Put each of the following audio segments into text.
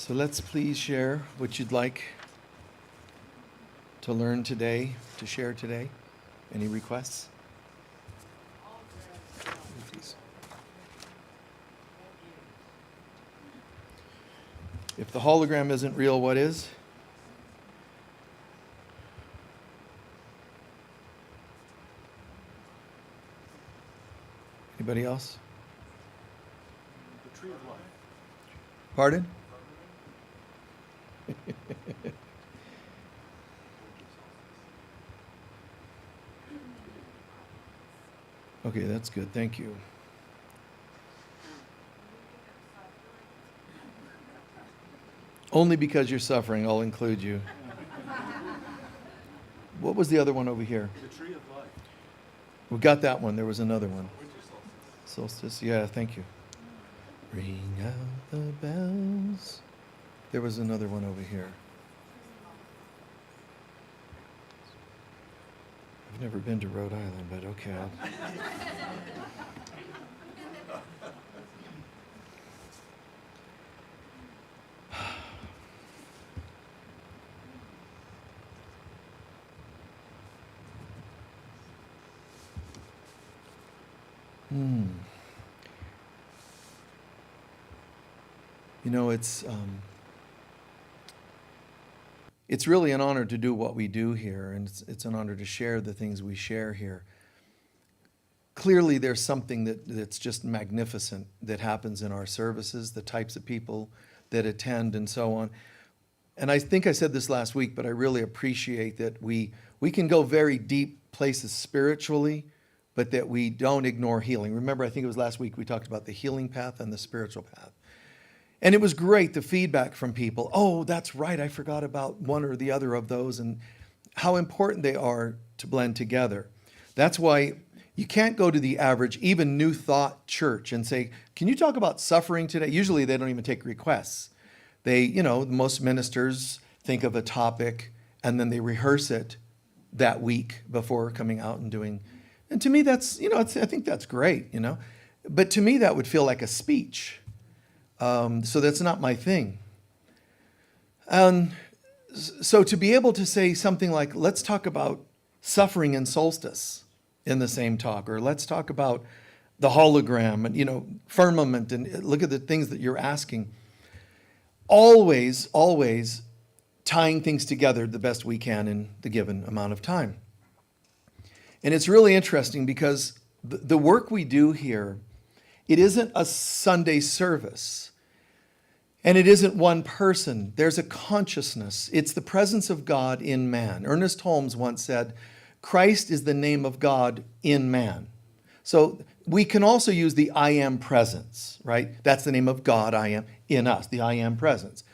So let's please share what you'd like to learn today, to share today. Any requests? Please. If the hologram isn't real, what is? Anybody else? The tree of life. Pardon? Okay, that's good. Thank you. Only because you're suffering, I'll include you. What was the other one over here? The tree of life. We got that one. There was another one. Winter solstice. Solstice. Yeah, thank you. Ring out the bells. There was another one over here. I've never been to Rhode Island, but okay. You know, it's really an honor to do what we do here, and it's an honor to share the things we share here. Clearly, there's something that's just magnificent that happens in our services, the types of people that attend and so on. And I think I said this last week, but I really appreciate that we can go very deep places spiritually, but that we don't ignore healing. Remember, I think it was last week we talked about the healing path and the spiritual path. And it was great, the feedback from people. Oh, that's right, I forgot about one or the other of those, and how important they are to blend together. That's why you can't go to the average, even New Thought church and say, can you talk about suffering today? Usually they don't even take requests. Most ministers think of a topic and then they rehearse it that week before coming out and doing. And to me, I think that's great, But to me, that would feel like a speech. So that's not my thing. And so to be able to say something like, let's talk about suffering and solstice in the same talk, or let's talk about the hologram and, firmament, and look at the things that you're asking. Always, always tying things together the best we can in the given amount of time. And it's really interesting because the work we do here, it isn't a Sunday service. And it isn't one person. There's a consciousness. It's the presence of God in man. Ernest Holmes once said, Christ is the name of God in man. So we can also use the I am presence, right? That's the name of God, I am, in us, the I am presence.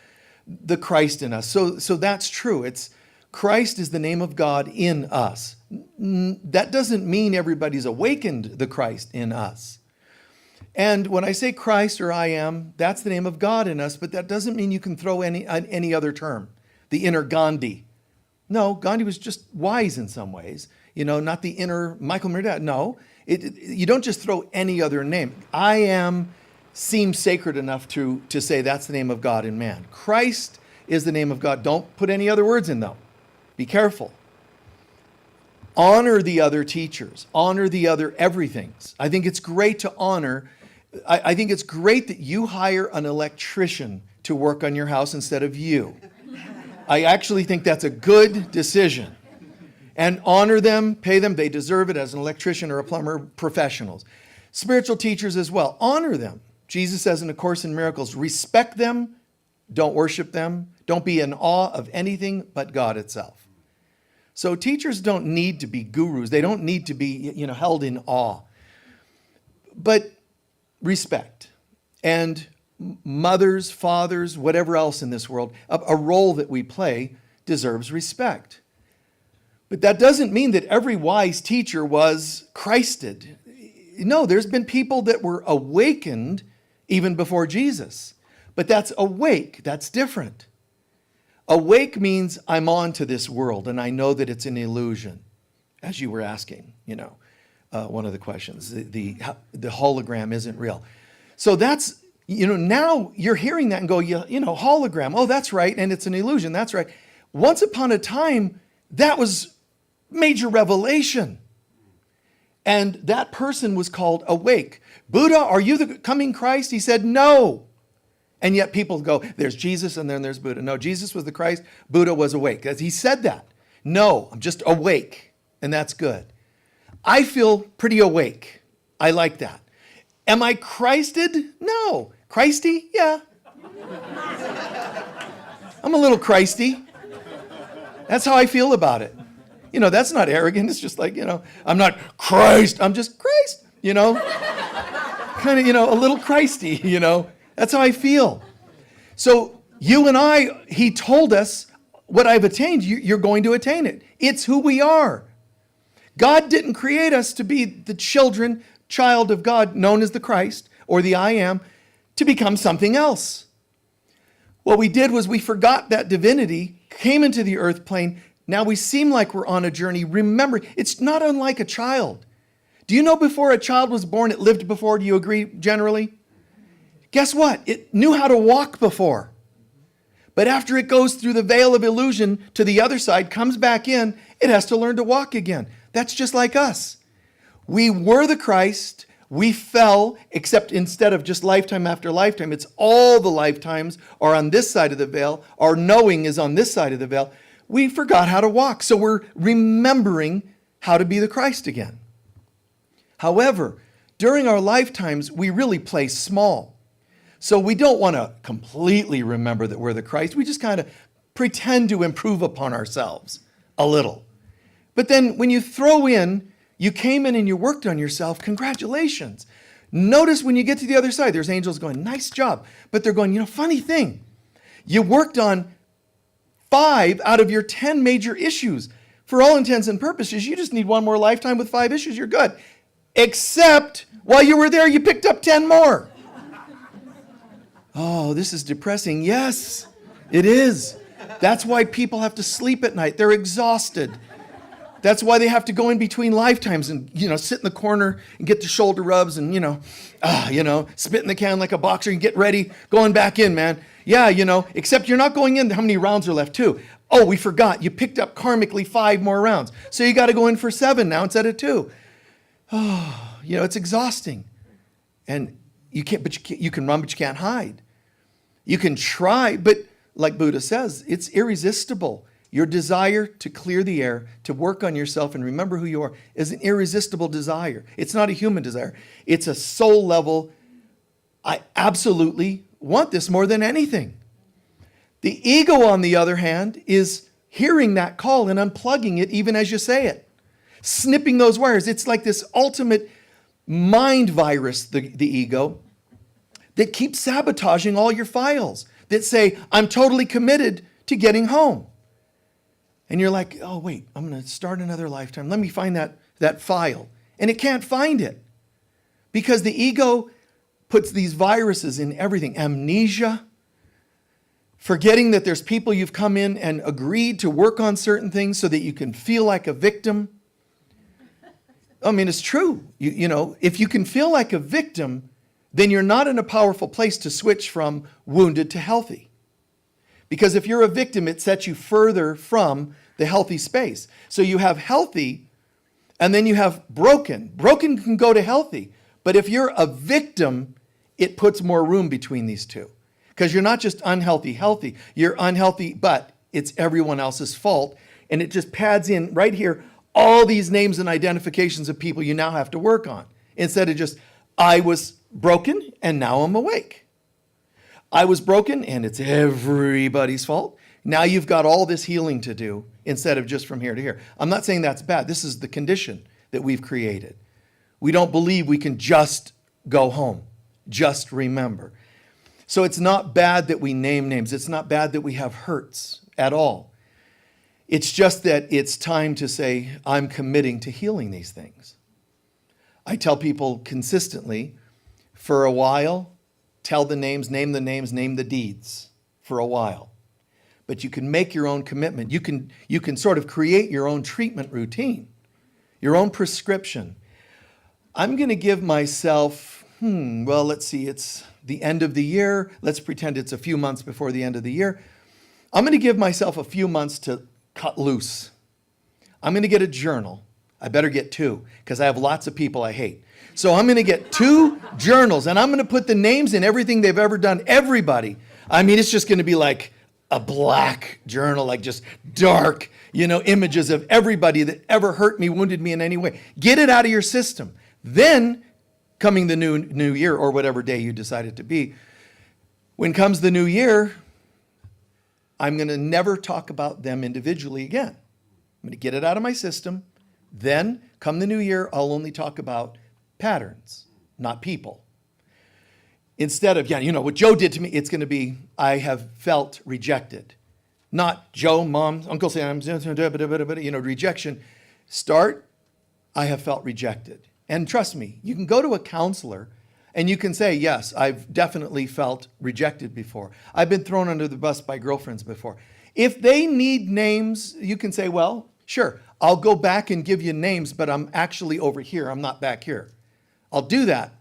The Christ in us. So that's true. It's Christ is the name of God in us. That doesn't mean everybody's awakened the Christ in us. And when I say Christ or I am, that's the name of God in us, but that doesn't mean you can throw any other term, the inner Gandhi. No, Gandhi was just wise in some ways, not the inner Michael Mirdad. No, you don't just throw any other name. I am seems sacred enough to say that's the name of God in man. Christ is the name of God. Don't put any other words in though. Be careful. Honor the other teachers. Honor the other everythings. I think it's great to honor. I think it's great that you hire an electrician to work on your house instead of you. I actually think that's a good decision. And honor them, pay them. They deserve it as an electrician or a plumber, professionals. Spiritual teachers as well. Honor them. Jesus says in A Course in Miracles, respect them, don't worship them, don't be in awe of anything but God itself. So teachers don't need to be gurus. They don't need to be, held in awe. But respect. And mothers, fathers, whatever else in this world, a role that we play deserves respect. But that doesn't mean that every wise teacher was Christed. No, there's been people that were awakened even before Jesus. But that's awake. That's different. Awake means I'm on to this world and I know that it's an illusion, as you were asking, one of the questions. The hologram isn't real. So that's Now you're hearing that and go, hologram. Oh, that's right. And it's an illusion. That's right. Once upon a time, that was major revelation. And that person was called awake. Buddha, are you the coming Christ? He said, no. And yet people go, there's Jesus and then there's Buddha. No, Jesus was the Christ. Buddha was awake. He said that. No, I'm just awake. And that's good. I feel pretty awake. I like that. Am I Christed? No. Christy? Yeah. I'm a little Christy. That's how I feel about it. That's not arrogant. It's just like, I'm not Christ. I'm just Christ, kind of, a little Christy, That's how I feel. So you and I, he told us what I've attained, you're going to attain it. It's who we are. God didn't create us to be the child of God, known as the Christ or the I am, to become something else. What we did was we forgot that divinity, came into the earth plane. Now we seem like we're on a journey. Remember, it's not unlike a child. Do you know before a child was born, it lived before? Do you agree generally? Guess what? It knew how to walk before. But after it goes through the veil of illusion to the other side, comes back in, it has to learn to walk again. That's just like us. We were the Christ. We fell, except instead of just lifetime after lifetime, it's all the lifetimes are on this side of the veil. Our knowing is on this side of the veil. We forgot how to walk. So we're remembering how to be the Christ again. However, during our lifetimes, we really play small. So we don't want to completely remember that we're the Christ. We just kind of pretend to improve upon ourselves a little. But then when you throw in, you came in and you worked on yourself, congratulations. Notice when you get to the other side, there's angels going, nice job. But they're going, funny thing. You worked on 5 out of your 10 major issues. For all intents and purposes, you just need one more lifetime with 5 issues, you're good. Except while you were there, you picked up 10 more. Oh, this is depressing. Yes, it is. That's why people have to sleep at night. They're exhausted. That's why they have to go in between lifetimes and, sit in the corner and get the shoulder rubs and, spit in the can like a boxer and get ready, going back in, man. Yeah, except you're not going in. How many rounds are left too? Oh, we forgot. You picked up karmically 5 more rounds. So you got to go in for 7 now instead of 2. Oh, it's exhausting. And you can run, but you can't hide. You can try, but like Buddha says, it's irresistible. Your desire to clear the air, to work on yourself and remember who you are is an irresistible desire. It's not a human desire. It's a soul level. I absolutely want this more than anything. The ego, on the other hand, is hearing that call and unplugging it even as you say it. Snipping those wires. It's like this ultimate mind virus, the ego, that keeps sabotaging all your files, that say, I'm totally committed to getting home. And you're like, oh, wait, I'm going to start another lifetime. Let me find that file. And it can't find it because the ego puts these viruses in everything. Amnesia, forgetting that there's people you've come in and agreed to work on certain things so that you can feel like a victim. I mean, it's true. If you can feel like a victim, then you're not in a powerful place to switch from wounded to healthy. Because if you're a victim, it sets you further from the healthy space. So you have healthy, and then you have broken. Broken can go to healthy. But if you're a victim, it puts more room between these two. Because you're not just unhealthy, healthy. You're unhealthy, but it's everyone else's fault. And it just pads in right here all these names and identifications of people you now have to work on. Instead of just, I was broken, and now I'm awake. I was broken, and it's everybody's fault. Now you've got all this healing to do instead of just from here to here. I'm not saying that's bad. This is the condition that we've created. We don't believe we can just go home, just remember. So it's not bad that we name names. It's not bad that we have hurts at all. It's just that it's time to say, I'm committing to healing these things. I tell people consistently, for a while, tell the names, name the deeds for a while. But you can make your own commitment. You can sort of create your own treatment routine, your own prescription. I'm going to give myself, let's see, it's the end of the year. Let's pretend it's a few months before the end of the year. I'm going to give myself a few months to cut loose. I'm going to get a journal. I better get 2 because I have lots of people I hate. So I'm going to get 2 journals, and I'm going to put the names in everything they've ever done, everybody. I mean, it's just going to be like a black journal, like just dark, images of everybody that ever hurt me, wounded me in any way. Get it out of your system. Then, coming the new year, or whatever day you decide it to be, when comes the new year, I'm going to never talk about them individually again. I'm going to get it out of my system. Then, come the new year, I'll only talk about patterns, not people. Instead of, what Joe did to me, it's going to be, I have felt rejected. Not Joe, Mom, Uncle Sam, rejection. Start, I have felt rejected. And trust me, you can go to a counselor and you can say, yes, I've definitely felt rejected before. I've been thrown under the bus by girlfriends before. If they need names, you can say, well, sure, I'll go back and give you names, but I'm actually over here. I'm not back here. I'll do that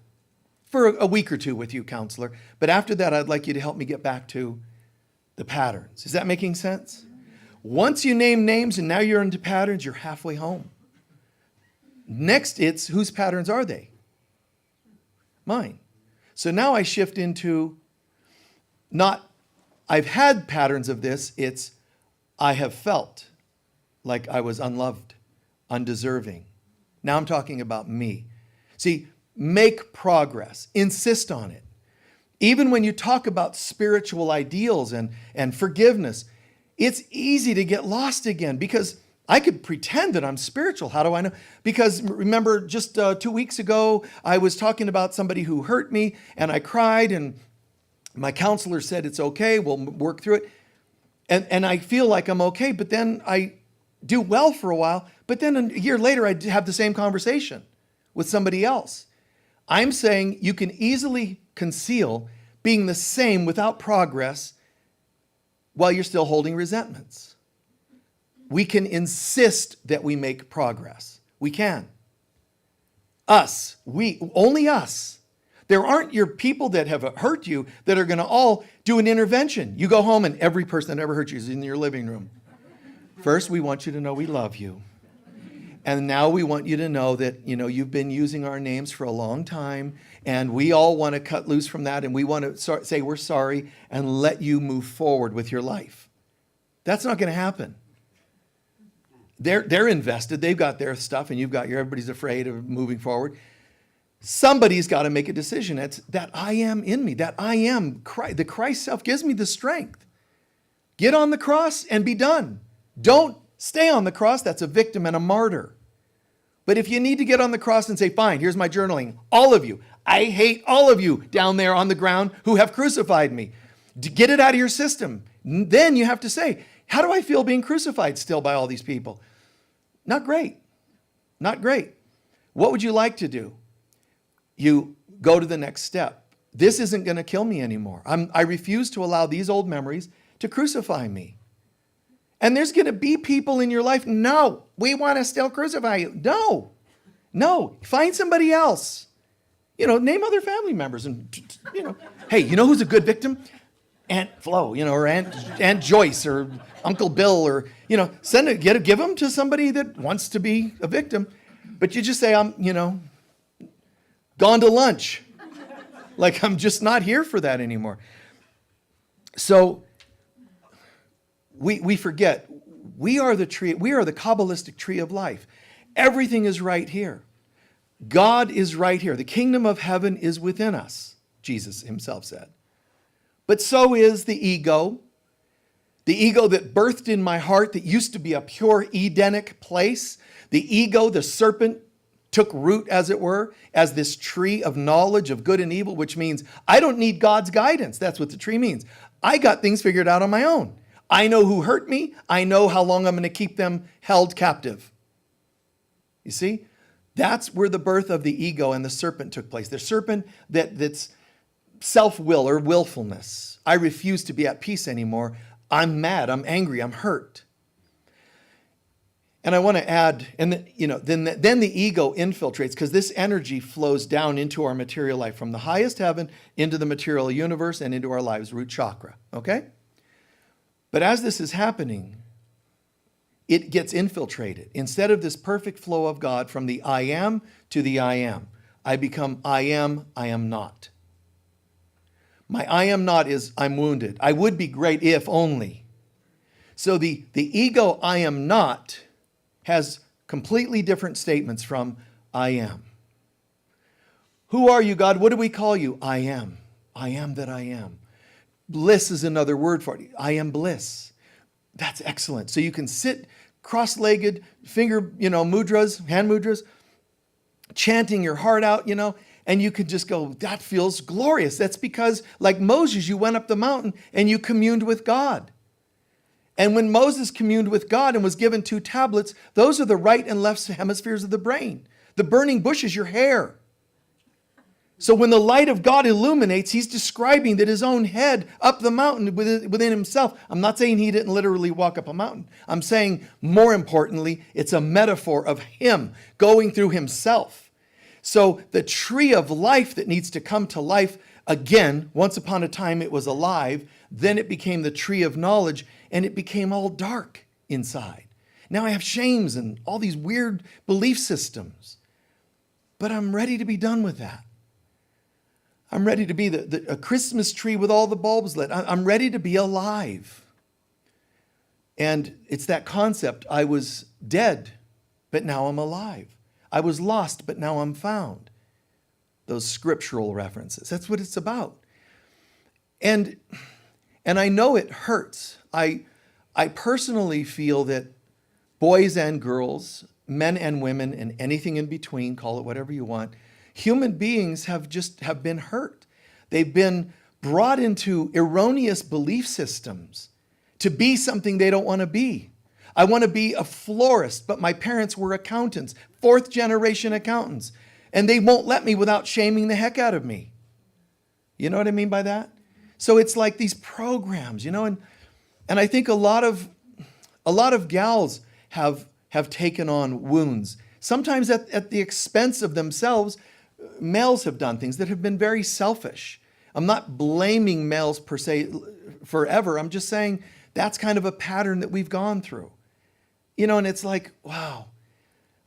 for a week or 2 with you, counselor. But after that, I'd like you to help me get back to the patterns. Is that making sense? Once you name names and now you're into patterns, you're halfway home. Next, it's whose patterns are they? Mine. So now I shift into not, I've had patterns of this, it's I have felt like I was unloved, undeserving. Now I'm talking about me. See, make progress, insist on it. Even when you talk about spiritual ideals and forgiveness, it's easy to get lost again because I could pretend that I'm spiritual. How do I know? Because remember, just 2 weeks ago, I was talking about somebody who hurt me and I cried and my counselor said, it's okay, we'll work through it. And I feel like I'm okay, but then I do well for a while, but then a year later, I have the same conversation with somebody else. I'm saying you can easily conceal being the same without progress while you're still holding resentments. We can insist that we make progress. We can. Only us. There aren't your people that have hurt you that are going to all do an intervention. You go home and every person that ever hurt you is in your living room. First, we want you to know we love you. And now we want you to know that, you've been using our names for a long time and we all want to cut loose from that and we want to say we're sorry and let you move forward with your life. That's not going to happen. They're invested. They've got their stuff and you've got everybody's afraid of moving forward. Somebody's got to make a decision. It's that I am in me, that I am Christ. The Christ self gives me the strength. Get on the cross and be done. Don't stay on the cross. That's a victim and a martyr. But if you need to get on the cross and say, fine, here's my journaling. All of you, I hate all of you down there on the ground who have crucified me. Get it out of your system. Then you have to say, how do I feel being crucified still by all these people? Not great. Not great. What would you like to do? You go to the next step. This isn't going to kill me anymore. I refuse to allow these old memories to crucify me. And there's going to be people in your life, no, we want to still crucify you. No, find somebody else. Name other family members and, hey, who's a good victim? Aunt Flo, or Aunt Joyce or Uncle Bill or, give them to somebody that wants to be a victim. But you just say, I'm, gone to lunch. Like I'm just not here for that anymore. So we forget, we are the tree, we are the Kabbalistic tree of life. Everything is right here. God is right here. The kingdom of heaven is within us, Jesus himself said. But so is the ego that birthed in my heart that used to be a pure Edenic place. The ego, the serpent, took root, as it were, as this tree of knowledge of good and evil, which means I don't need God's guidance. That's what the tree means. I got things figured out on my own. I know who hurt me. I know how long I'm going to keep them held captive. You see? That's where the birth of the ego and the serpent took place. The serpent that's self-will or willfulness. I refuse to be at peace anymore. I'm mad. I'm angry. I'm hurt. And I want to add, and then the ego infiltrates, because this energy flows down into our material life from the highest heaven into the material universe and into our lives, root chakra, okay? But as this is happening, it gets infiltrated. Instead of this perfect flow of God from the I am to the I am, I become I am not. My I am not is I'm wounded. I would be great if only. So the ego I am not has completely different statements from I am. Who are you, God? What do we call you? I am. I am that I am. Bliss is another word for it. I am bliss. That's excellent. So you can sit cross-legged, finger, mudras, hand mudras, chanting your heart out, and you could just go, that feels glorious. That's because, like Moses, you went up the mountain and you communed with God. And when Moses communed with God and was given 2 tablets, those are the right and left hemispheres of the brain. The burning bush is your hair. So when the light of God illuminates, he's describing that his own head up the mountain within himself. I'm not saying he didn't literally walk up a mountain. I'm saying, more importantly, it's a metaphor of him going through himself. So the tree of life that needs to come to life again, once upon a time it was alive, then it became the tree of knowledge, and it became all dark inside. Now I have shames and all these weird belief systems, but I'm ready to be done with that. I'm ready to be a Christmas tree with all the bulbs lit. I'm ready to be alive. And it's that concept, I was dead, but now I'm alive. I was lost, but now I'm found. Those scriptural references, that's what it's about. And I know it hurts. I personally feel that boys and girls, men and women, and anything in between, call it whatever you want, human beings have been hurt. They've been brought into erroneous belief systems to be something they don't want to be. I want to be a florist, but my parents were accountants, 4th generation accountants, and they won't let me without shaming the heck out of me. You know what I mean by that? So it's like these programs, and I think a lot of gals have taken on wounds, sometimes at the expense of themselves. Males have done things that have been very selfish. I'm not blaming males per se forever. I'm just saying that's kind of a pattern that we've gone through. And it's like, wow,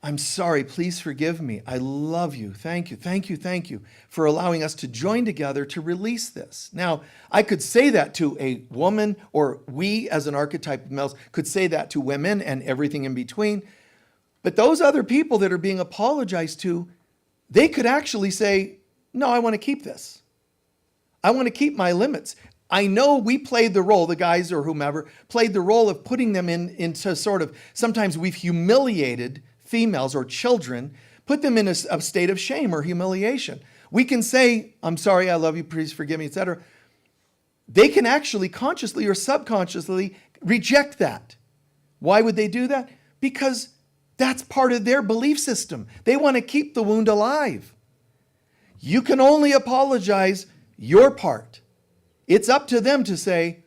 I'm sorry, please forgive me. I love you. Thank you for allowing us to join together to release this. Now, I could say that to a woman, or we as an archetype of males could say that to women and everything in between. But those other people that are being apologized to, they could actually say, no, I want to keep this. I want to keep my limits. I know we played the role, the guys or whomever, played the role of putting them into sort of, sometimes we've humiliated females or children, put them in a state of shame or humiliation. We can say, I'm sorry, I love you, please forgive me, etc. They can actually consciously or subconsciously reject that. Why would they do that? Because that's part of their belief system. They want to keep the wound alive. You can only apologize your part. It's up to them to say,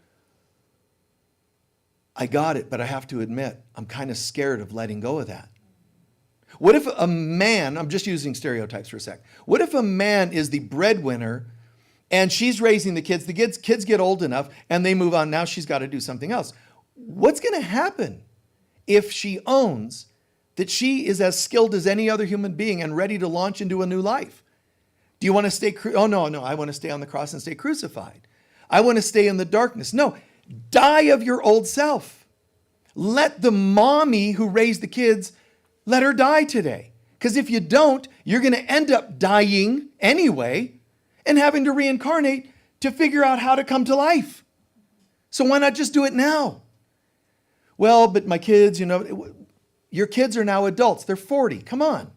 I got it, but I have to admit, I'm kind of scared of letting go of that. What if a man, I'm just using stereotypes for a sec. What if a man is the breadwinner and she's raising the kids get old enough and they move on, now she's got to do something else. What's going to happen if she owns that she is as skilled as any other human being and ready to launch into a new life? Do you want to stay, oh no, I want to stay on the cross and stay crucified. I want to stay in the darkness. No, die of your old self. Let the mommy who raised the kids, let her die today. Because if you don't, you're going to end up dying anyway and having to reincarnate to figure out how to come to life. So why not just do it now? Well, but my kids, your kids are now adults. They're 40. Come on.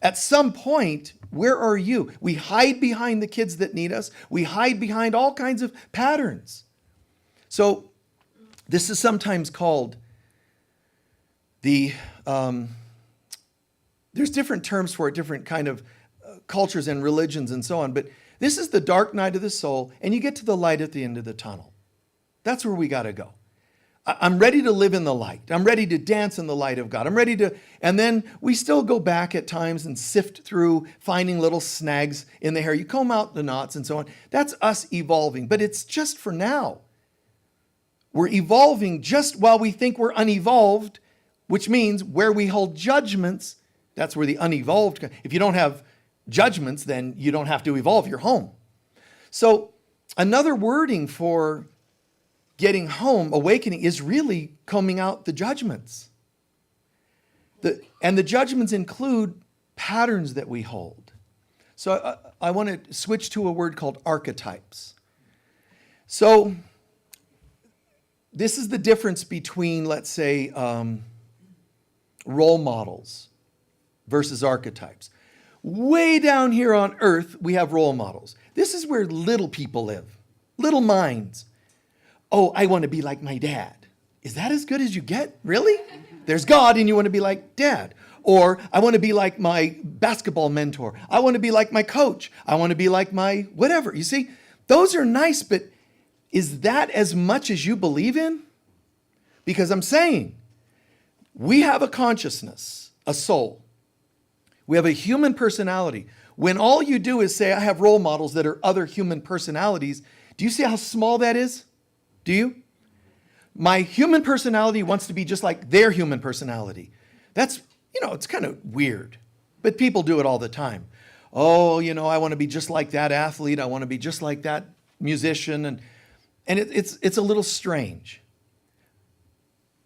At some point, where are you? We hide behind the kids that need us. We hide behind all kinds of patterns. So this is sometimes called there's different terms for it, different kind of cultures and religions and so on. But this is the dark night of the soul, and you get to the light at the end of the tunnel. That's where we got to go. I'm ready to live in the light. I'm ready to dance in the light of God. I'm ready to, and then we still go back at times and sift through finding little snags in the hair. You comb out the knots and so on. That's us evolving, but it's just for now. We're evolving just while we think we're unevolved, which means where we hold judgments, that's where the unevolved, if you don't have judgments, then you don't have to evolve, you're home. So another wording for getting home, awakening, is really combing out the judgments. And the judgments include patterns that we hold. So I want to switch to a word called archetypes. So this is the difference between, let's say, role models versus archetypes. Way down here on earth, we have role models. This is where little people live, little minds. Oh, I want to be like my dad. Is that as good as you get? Really? There's God and you want to be like dad. Or I want to be like my basketball mentor. I want to be like my coach. I want to be like my whatever. You see, those are nice, but is that as much as you believe in? Because I'm saying we have a consciousness, a soul. We have a human personality. When all you do is say, I have role models that are other human personalities, do you see how small that is? Do you? My human personality wants to be just like their human personality. That's, it's kind of weird, but people do it all the time. Oh, I want to be just like that athlete. I want to be just like that musician. And it's a little strange,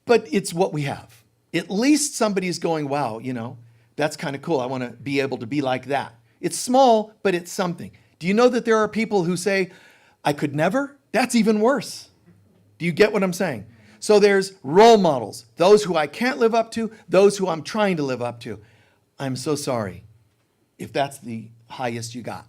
but it's what we have. At least somebody's going, wow, that's kind of cool. I want to be able to be like that. It's small, but it's something. Do you know that there are people who say, I could never? That's even worse. Do you get what I'm saying? So there's role models, those who I can't live up to, those who I'm trying to live up to. I'm so sorry if that's the highest you got.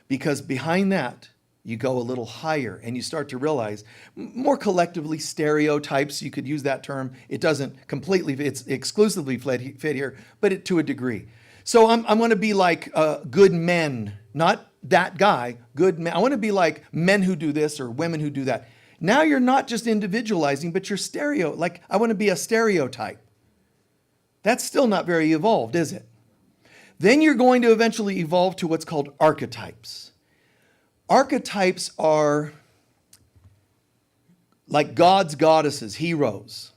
Because behind that, you go a little higher and you start to realize more collectively stereotypes, you could use that term. It doesn't completely, it's exclusively fit here, but to a degree. So I'm going to be like good men, not that guy, good men. I want to be like men who do this or women who do that. Now you're not just individualizing, but you're like I want to be a stereotype. That's still not very evolved, is it? Then you're going to eventually evolve to what's called archetypes. Archetypes are like gods, goddesses, heroes.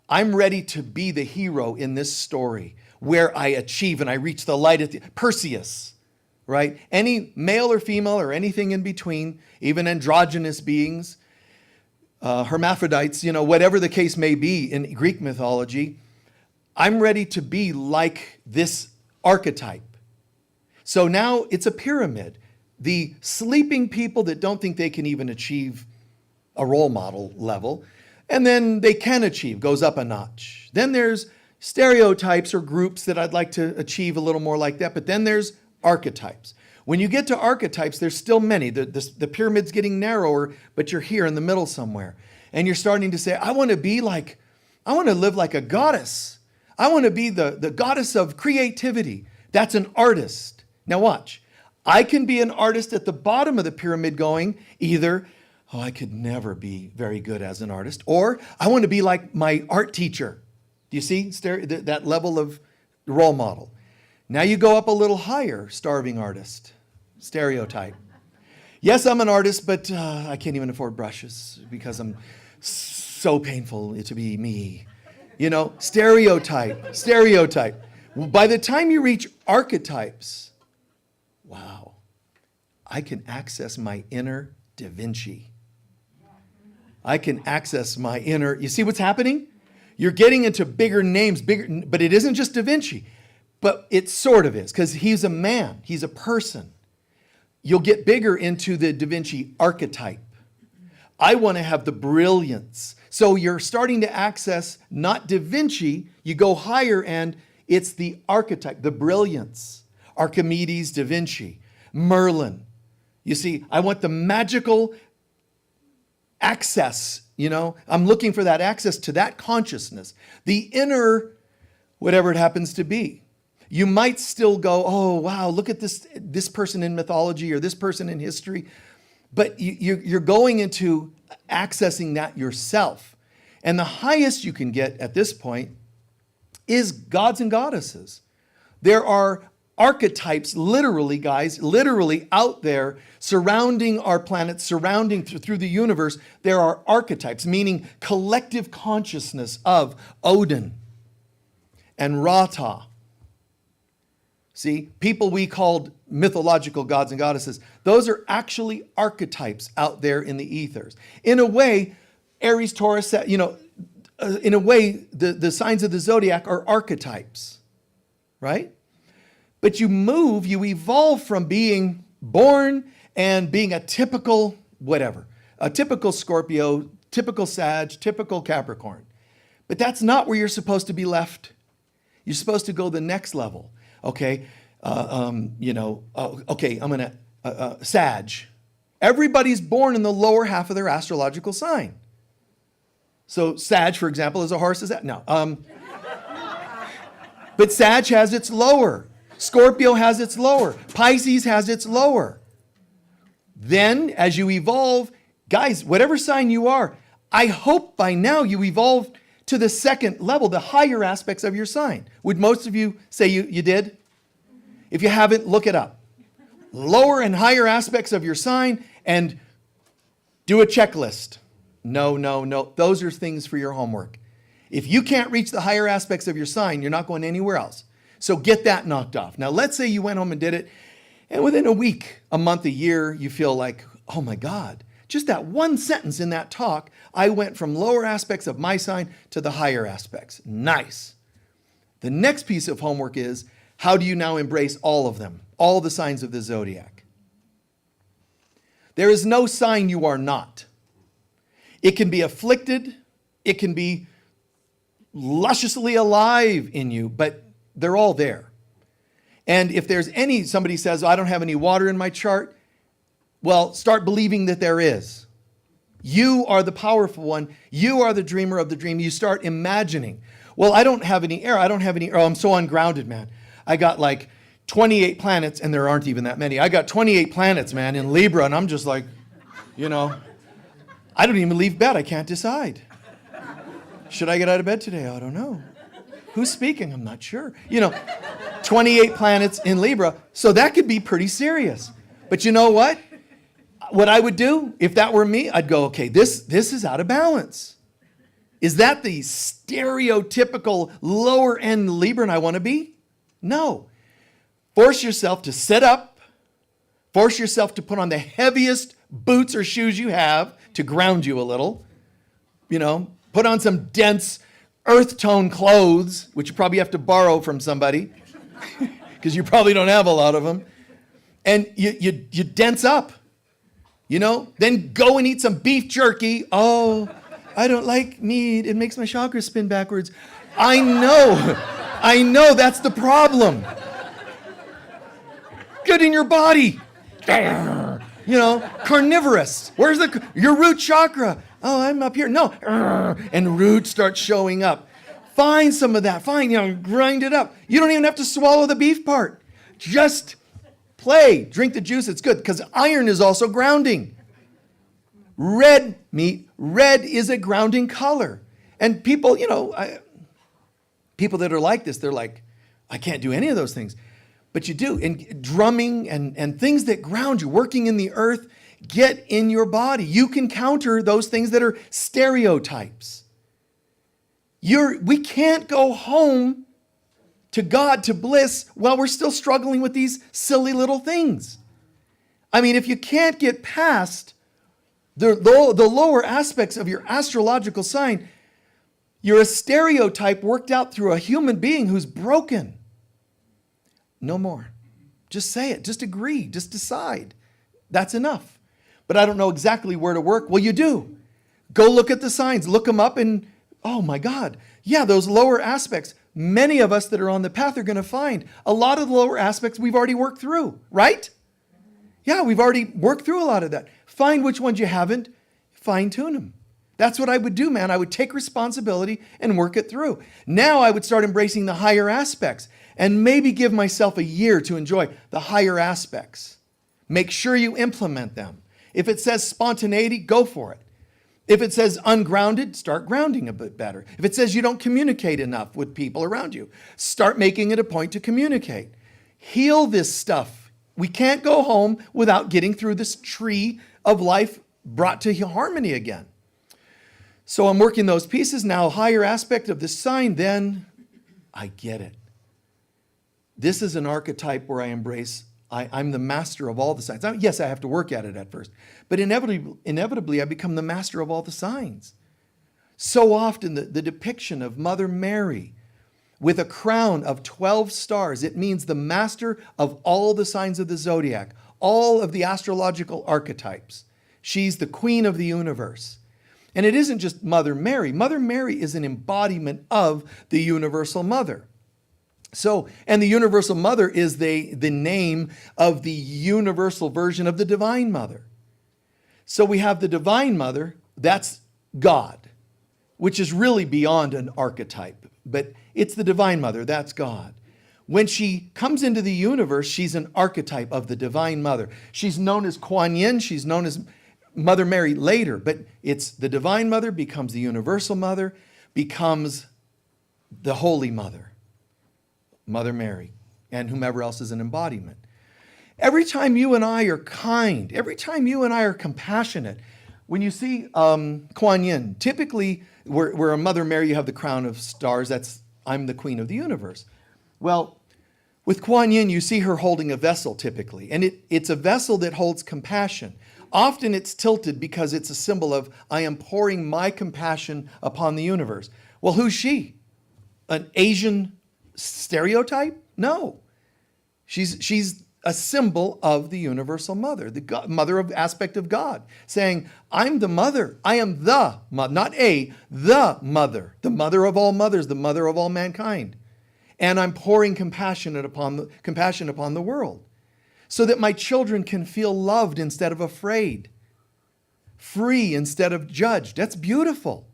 I'm ready to be the hero in this story where I achieve and I reach the light at the Perseus, right? Any male or female or anything in between, even androgynous beings, hermaphrodites, whatever the case may be in Greek mythology, I'm ready to be like this archetype. So now it's a pyramid. The sleeping people that don't think they can even achieve a role model level, and then they can achieve, goes up a notch. Then there's stereotypes or groups that I'd like to achieve a little more like that, but then there's archetypes. When you get to archetypes, there's still many. The pyramid's getting narrower, but you're here in the middle somewhere. And you're starting to say, I want to live like a goddess. I want to be the goddess of creativity. That's an artist. Now watch. I can be an artist at the bottom of the pyramid going either, oh, I could never be very good as an artist, or I want to be like my art teacher. Do you see that level of role model? Now you go up a little higher, starving artist, stereotype. Yes, I'm an artist, but I can't even afford brushes because I'm so painful to be me. Stereotype. By the time you reach archetypes, wow, I can access my inner Da Vinci. I can access my inner, you see what's happening? You're getting into bigger names, but it isn't just Da Vinci. But it sort of is, because he's a man, he's a person. You'll get bigger into the Da Vinci archetype. I want to have the brilliance. So you're starting to access not Da Vinci, you go higher and it's the archetype, the brilliance. Archimedes, Da Vinci, Merlin. You see, I want the magical access, I'm looking for that access to that consciousness, the inner, whatever it happens to be. You might still go, oh, wow, look at this person in mythology or this person in history. But you're going into accessing that yourself. And the highest you can get at this point is gods and goddesses. There are archetypes, literally, guys, literally out there surrounding our planet, surrounding through the universe. There are archetypes, meaning collective consciousness of Odin and Rata. See, people we called mythological gods and goddesses, those are actually archetypes out there in the ethers. In a way, Aries, Taurus, in a way, the signs of the zodiac are archetypes, right? But you evolve from being born and being a typical whatever, a typical Scorpio, typical Sag, typical Capricorn. But that's not where you're supposed to be left. You're supposed to go the next level. Okay, I'm going to, Sag. Everybody's born in the lower half of their astrological sign. So Sag, for example, is a horse. Is that? No. But Sag has its lower. Scorpio has its lower. Pisces has its lower. Then, as you evolve, guys, whatever sign you are, I hope by now you evolved to the second level, the higher aspects of your sign. Would most of you say you did? If you haven't, look it up. Lower and higher aspects of your sign and do a checklist. No. Those are things for your homework. If you can't reach the higher aspects of your sign, you're not going anywhere else. So get that knocked off. Now, let's say you went home and did it, and within a week, a month, a year, you feel like, oh my God, just that one sentence in that talk, I went from lower aspects of my sign to the higher aspects. Nice. The next piece of homework is, how do you now embrace all of them, all the signs of the zodiac? There is no sign you are not. It can be afflicted, it can be lusciously alive in you, but they're all there. And if there's somebody says, I don't have any water in my chart, well, start believing that there is. You are the powerful one. You are the dreamer of the dream. You start imagining. Well, I don't have any air. Oh, I'm so ungrounded, man. I got like 28 planets, and there aren't even that many. I got 28 planets, man, in Libra, and I'm just like, I don't even leave bed. I can't decide. Should I get out of bed today? I don't know. Who's speaking? I'm not sure. 28 planets in Libra. So that could be pretty serious. But you know what? What I would do, if that were me, I'd go, okay, this is out of balance. Is that the stereotypical lower end Libran I want to be? No. Force yourself to sit up. Force yourself to put on the heaviest boots or shoes you have to ground you a little. Put on some dense earth tone clothes, which you probably have to borrow from somebody because you probably don't have a lot of them. And you dense up, then go and eat some beef jerky. Oh, I don't like meat. It makes my chakras spin backwards. I know that's the problem. Good in your body. Carnivorous. Where's your root chakra? Oh, I'm up here. No. And root starts showing up. Find some of that. Grind it up. You don't even have to swallow the beef part. Just play. Drink the juice. It's good because iron is also grounding. Red meat. Red is a grounding color. And people, people that are like this, they're like, I can't do any of those things. But you do. And drumming and things that ground you, working in the earth, get in your body. You can counter those things that are stereotypes. We can't go home to God, to bliss, while we're still struggling with these silly little things. I mean, if you can't get past the lower aspects of your astrological sign, you're a stereotype worked out through a human being who's broken. No more. Just say it. Just agree. Just decide. That's enough. But I don't know exactly where to work. Well, you do. Go look at the signs. Look them up and, oh my God. Yeah, those lower aspects. Many of us that are on the path are going to find a lot of the lower aspects we've already worked through, right? Yeah, we've already worked through a lot of that. Find which ones you haven't. Fine tune them. That's what I would do, man. I would take responsibility and work it through. Now I would start embracing the higher aspects and maybe give myself a year to enjoy the higher aspects. Make sure you implement them. If it says spontaneity, go for it. If it says ungrounded, start grounding a bit better. If it says you don't communicate enough with people around you, start making it a point to communicate. Heal this stuff. We can't go home without getting through this tree of life brought to harmony again. So I'm working those pieces. Now, a higher aspect of this sign, then I get it. This is an archetype where I embrace, I'm the master of all the signs. Yes, I have to work at it at first, but inevitably I become the master of all the signs. So often the depiction of Mother Mary with a crown of 12 stars, it means the master of all the signs of the zodiac, all of the astrological archetypes. She's the queen of the universe. And it isn't just Mother Mary. Mother Mary is an embodiment of the universal mother. So, and the universal mother is the name of the universal version of the divine mother. So we have the divine mother, that's God, which is really beyond an archetype, but it's the divine mother, that's God. When she comes into the universe, she's an archetype of the divine mother. She's known as Kuan Yin, she's known as Mother Mary later, but it's the divine mother becomes the universal mother, becomes the holy mother. Mother Mary, and whomever else is an embodiment. Every time you and I are kind, every time you and I are compassionate, when you see Kuan Yin, typically where a Mother Mary, you have the crown of stars, that's, I'm the queen of the universe. Well, with Kuan Yin, you see her holding a vessel typically, and it's a vessel that holds compassion. Often it's tilted because it's a symbol of, I am pouring my compassion upon the universe. Well, who's she? An Asian stereotype? No. She's a symbol of the universal mother, the God, mother of aspect of God, saying, I'm the mother. I am the mother, not the mother of all mothers, the mother of all mankind. And I'm pouring compassion upon the world so that my children can feel loved instead of afraid, free instead of judged. That's beautiful.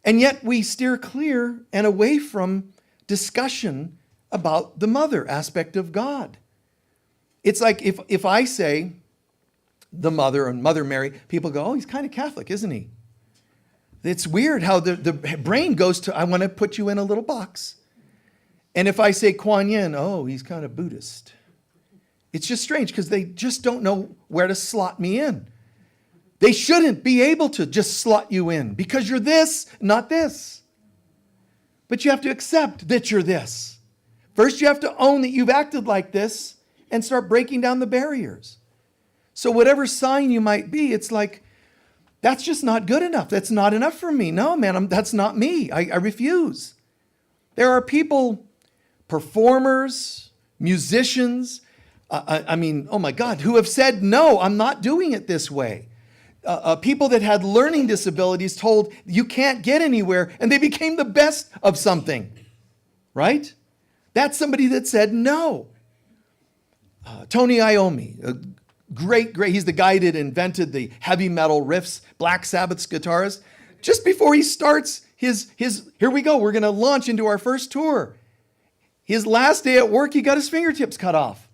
And yet we steer clear and away from discussion about the mother aspect of God. It's like if I say the mother and Mother Mary, people go, oh, he's kind of Catholic, isn't he? It's weird how the brain goes to, I want to put you in a little box. And if I say Kuan Yin, oh, he's kind of Buddhist. It's just strange because they just don't know where to slot me in. They shouldn't be able to just slot you in because you're this, not this. But you have to accept that you're this. First, you have to own that you've acted like this and start breaking down the barriers. So whatever sign you might be, it's like, that's just not good enough. That's not enough for me. No, man, that's not me. I refuse. There are people, performers, musicians, oh my God, who have said, no, I'm not doing it this way. People that had learning disabilities told you can't get anywhere, and they became the best of something, right? That's somebody that said no. Tony Iommi, a great, he's the guy that invented the heavy metal riffs, Black Sabbath's guitarist. Just before he starts his here we go, we're going to launch into our first tour. His last day at work, he got his fingertips cut off.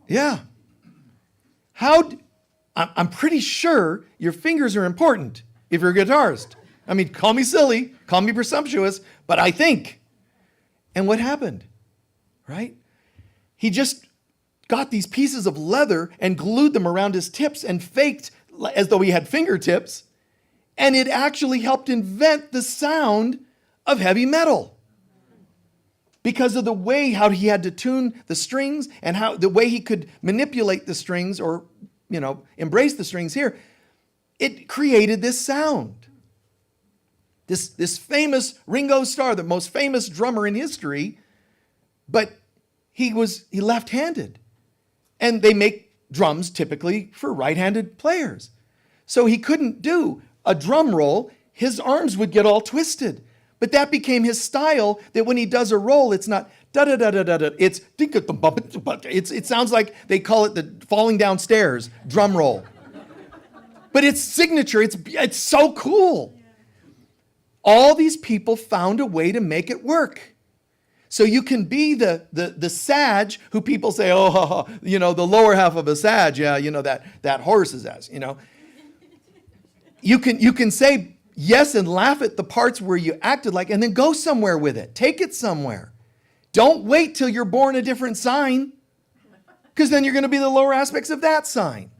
Yeah. I'm pretty sure your fingers are important if you're a guitarist. I mean, call me silly, call me presumptuous, but I think. And what happened? Right? He just got these pieces of leather and glued them around his tips and faked as though he had fingertips. And it actually helped invent the sound of heavy metal. Because of the way how he had to tune the strings and how the way he could manipulate the strings or, embrace the strings here, it created this sound. This famous Ringo Starr, the most famous drummer in history, but he left-handed. And they make drums typically for right-handed players. So he couldn't do a drum roll. His arms would get all twisted. But that became his style, that when he does a roll, it's not da-da-da-da-da-da, it's it sounds like they call it the falling down stairs drum roll. But it's signature, it's so cool. All these people found a way to make it work. So you can be the Sag who people say, oh, the lower half of a Sag, yeah, that horse is as, You can say yes and laugh at the parts where you acted like, and then go somewhere with it. Take it somewhere. Don't wait till you're born a different sign, because then you're going to be the lower aspects of that sign.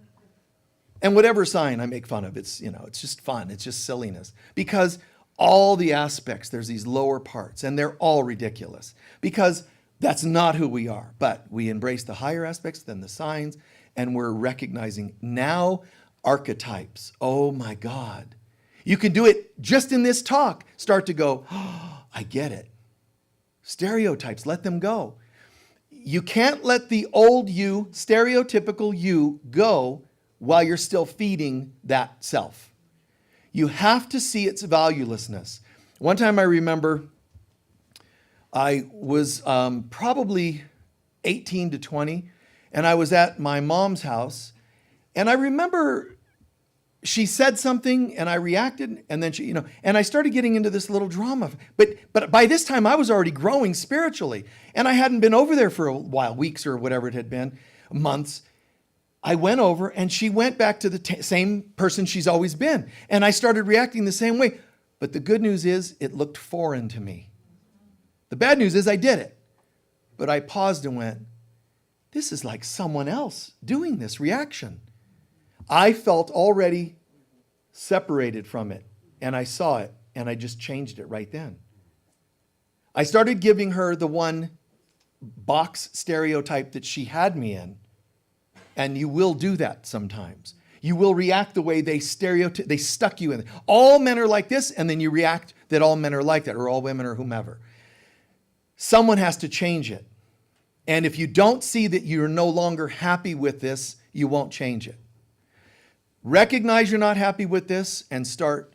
And whatever sign I make fun of, it's just fun. It's just silliness. Because all the aspects, there's these lower parts, and they're all ridiculous. Because that's not who we are. But we embrace the higher aspects, then the signs, and we're recognizing now archetypes. Oh my God. You can do it just in this talk. Start to go, oh, I get it. Stereotypes, let them go. You can't let the old you, stereotypical you, go while you're still feeding that self. You have to see its valuelessness. One time I remember I was probably 18 to 20, and I was at my mom's house, and I remember she said something and I reacted, and then and I started getting into this little drama. But by this time I was already growing spiritually, and I hadn't been over there for a while, weeks or whatever it had been, months. I went over and she went back to the same person she's always been. And I started reacting the same way. But the good news is it looked foreign to me. The bad news is I did it. But I paused and went, this is like someone else doing this reaction. I felt already separated from it, and I saw it, and I just changed it right then. I started giving her the one box stereotype that she had me in, and you will do that sometimes. You will react the way they stuck you in. All men are like this, and then you react that all men are like that, or all women or whomever. Someone has to change it. And if you don't see that you're no longer happy with this, you won't change it. Recognize you're not happy with this and start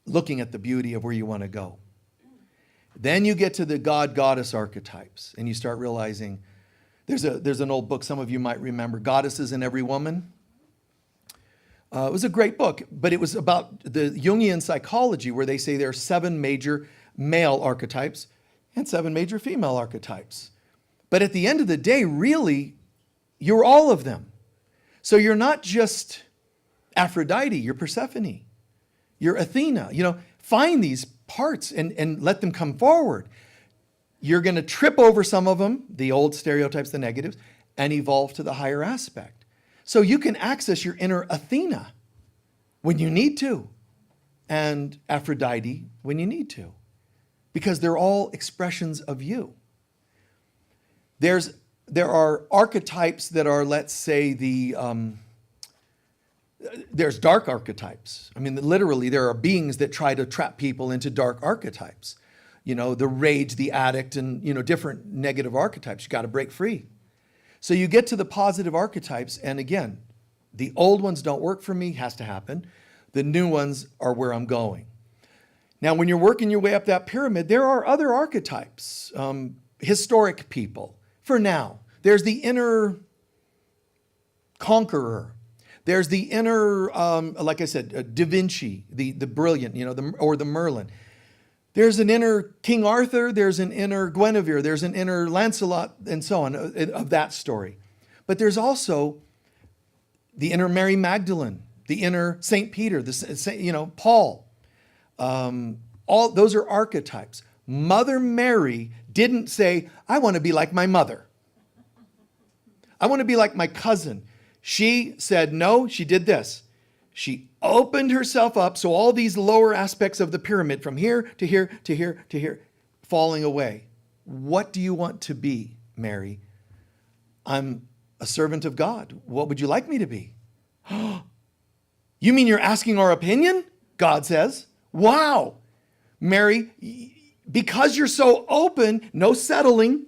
looking at the beauty of where you want to go. Then you get to the God-goddess archetypes, and you start realizing there's an old book some of you might remember, Goddesses in Every Woman. It was a great book, but it was about the Jungian psychology, where they say there are 7 major male archetypes and 7 major female archetypes. But at the end of the day, really, you're all of them. So you're not just Aphrodite, you're Persephone, you're Athena. Find these parts and let them come forward. You're going to trip over some of them, the old stereotypes, the negatives, and evolve to the higher aspect. So you can access your inner Athena when you need to, and Aphrodite when you need to, because they're all expressions of you. There are archetypes that are, let's say, there's dark archetypes. I mean, literally, there are beings that try to trap people into dark archetypes. The rage, the addict, and, different negative archetypes. You got to break free. So you get to the positive archetypes, and again, the old ones don't work for me, has to happen. The new ones are where I'm going. Now, when you're working your way up that pyramid, there are other archetypes, historic people. For now, there's the inner conqueror. There's the inner, like I said, Da Vinci, the brilliant, or the Merlin. There's an inner King Arthur, there's an inner Guinevere, there's an inner Lancelot, and so on, of that story. But there's also the inner Mary Magdalene, the inner St. Peter, Paul. All those are archetypes. Mother Mary didn't say, I want to be like my mother. I want to be like my cousin. She said no, she did this. She opened herself up, so all these lower aspects of the pyramid, from here to here to here to here, falling away. What do you want to be, Mary? I'm a servant of God. What would you like me to be? You mean you're asking our opinion? God says. Wow. Mary, because you're so open, no settling.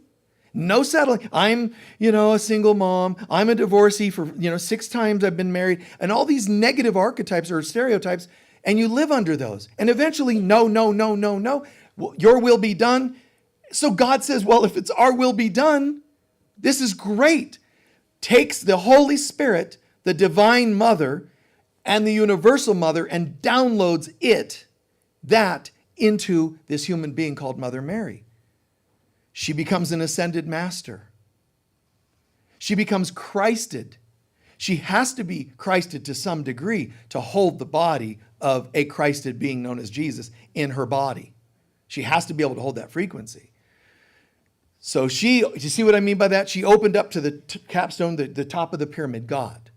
No settling. I'm, a single mom. I'm a divorcee for, 6 times I've been married. And all these negative archetypes or stereotypes, and you live under those. And eventually, no. Your will be done. So God says, well, if it's our will be done, this is great. Takes the Holy Spirit, the Divine Mother, and the Universal Mother, and downloads that into this human being called Mother Mary. She becomes an ascended master. She becomes Christed. She has to be Christed to some degree to hold the body of a Christed being known as Jesus in her body. She has to be able to hold that frequency. So you see what I mean by that? She opened up to the capstone, the top of the pyramid, God.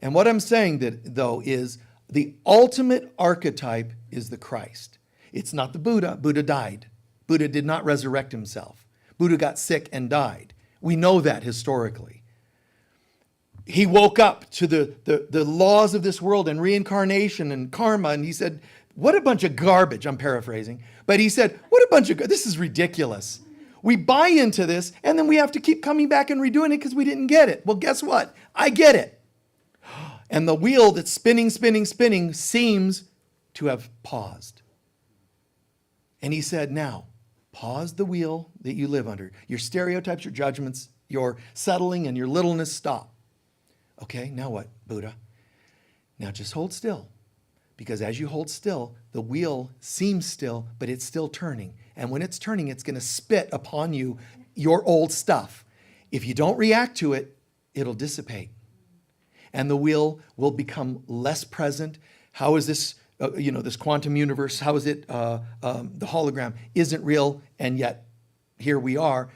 And what I'm saying though is the ultimate archetype is the Christ. It's not the Buddha. Buddha died. Buddha did not resurrect himself. Buddha got sick and died. We know that historically. He woke up to the laws of this world and reincarnation and karma, and he said, what a bunch of garbage, I'm paraphrasing, but he said, what a bunch of, this is ridiculous. We buy into this, and then we have to keep coming back and redoing it because we didn't get it. Well, guess what? I get it. And the wheel that's spinning, spinning, spinning seems to have paused. And he said, now, pause the wheel that you live under. Your stereotypes, your judgments, your settling, and your littleness, stop. Okay, now what, Buddha? Now just hold still. Because as you hold still, the wheel seems still, but it's still turning. And when it's turning, it's going to spit upon you your old stuff. If you don't react to it, it'll dissipate. And the wheel will become less present. How is this, this quantum universe, how is it, the hologram isn't real, and yet here we are.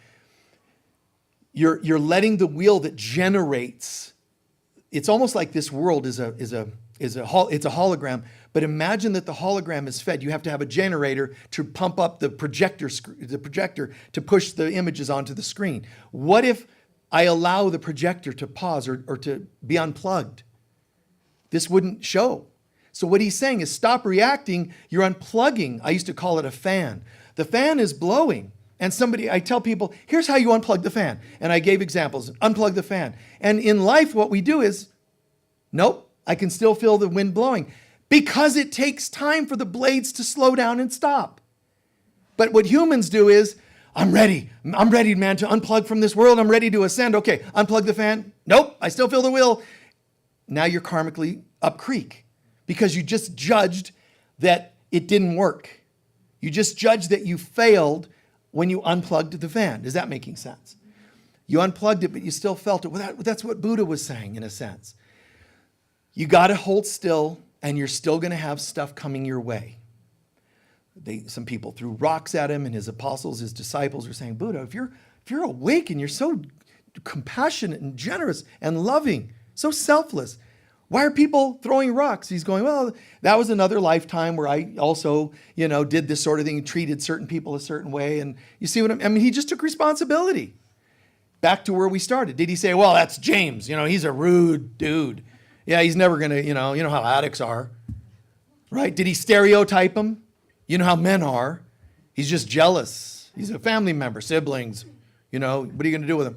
You're letting the wheel that generates, it's almost like this world is a hologram, but imagine that the hologram is fed. You have to have a generator to pump up the projector to push the images onto the screen. What if I allow the projector to pause or to be unplugged? This wouldn't show. So what he's saying is stop reacting. You're unplugging. I used to call it a fan. The fan is blowing. And I tell people, here's how you unplug the fan. And I gave examples. Unplug the fan. And in life, what we do is, nope, I can still feel the wind blowing because it takes time for the blades to slow down and stop. But what humans do is, I'm ready, man, to unplug from this world. I'm ready to ascend. Okay, unplug the fan. Nope, I still feel the wheel. Now you're karmically up creek because you just judged that it didn't work. You just judged that you failed when you unplugged the fan. Is that making sense? You unplugged it, but you still felt it. Well, that's what Buddha was saying in a sense. You got to hold still, and you're still going to have stuff coming your way. Some people threw rocks at him, and his apostles, his disciples were saying, Buddha, if you're awake and you're so compassionate and generous and loving, so selfless, why are people throwing rocks? He's going, well, that was another lifetime where I also, did this sort of thing, treated certain people a certain way. And you see what I mean? He just took responsibility. Back to where we started. Did he say, well, that's James, he's a rude dude. Yeah, he's never going to, you know how addicts are, right? Did he stereotype him? You know how men are. He's just jealous. He's a family member, siblings, what are you going to do with him?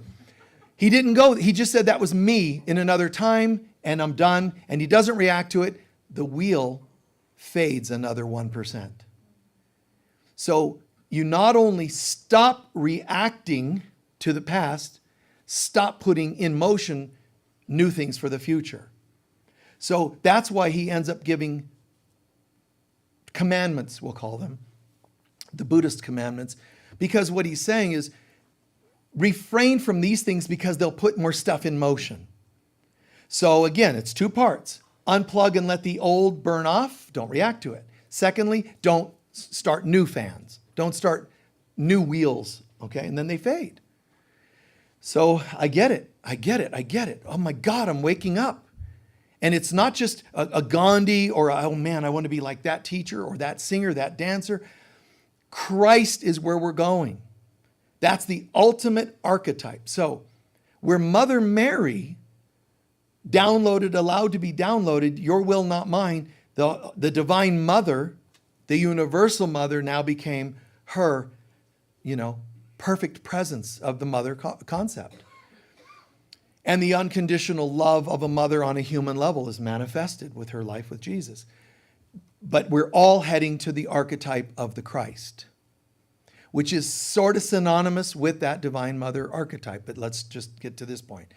He didn't go. He just said that was me in another time and I'm done. And he doesn't react to it. The wheel fades another 1%. So you not only stop reacting to the past, stop putting in motion new things for the future. So that's why he ends up giving commandments, we'll call them, the Buddhist commandments, because what he's saying is refrain from these things because they'll put more stuff in motion. So again, it's two parts. Unplug and let the old burn off. Don't react to it. Secondly, don't start new fans. Don't start new wheels, okay? And then they fade. So I get it. Oh my God, I'm waking up. And it's not just a Gandhi or, oh man, I want to be like that teacher or that singer, that dancer. Christ is where we're going. That's the ultimate archetype. So where Mother Mary allowed to be downloaded, your will, not mine, the divine mother, the universal mother now became her, perfect presence of the mother concept. And the unconditional love of a mother on a human level is manifested with her life with Jesus. But we're all heading to the archetype of the Christ, which is sort of synonymous with that divine mother archetype. But let's just get to this point.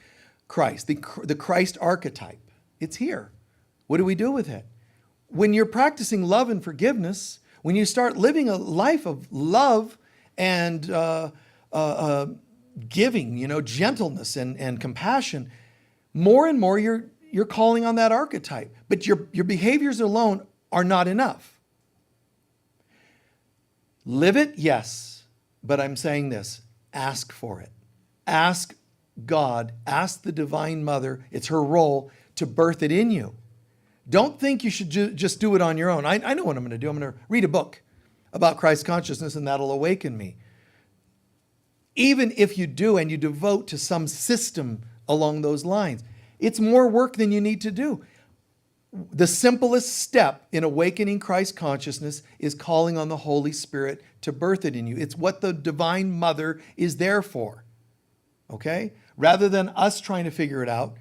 Christ, the Christ archetype, it's here. What do we do with it? When you're practicing love and forgiveness, when you start living a life of love and giving, gentleness and compassion, more and more you're calling on that archetype. But your behaviors alone are not enough. Live it, yes. But I'm saying this, ask for it. Ask God, ask the Divine Mother, it's her role to birth it in you. Don't think you should just do it on your own. I know what I'm going to do. I'm going to read a book about Christ consciousness and that'll awaken me. Even if you do and you devote to some system along those lines, it's more work than you need to do. The simplest step in awakening Christ consciousness is calling on the Holy Spirit to birth it in you. It's what the Divine Mother is there for. Okay? Rather than us trying to figure it out,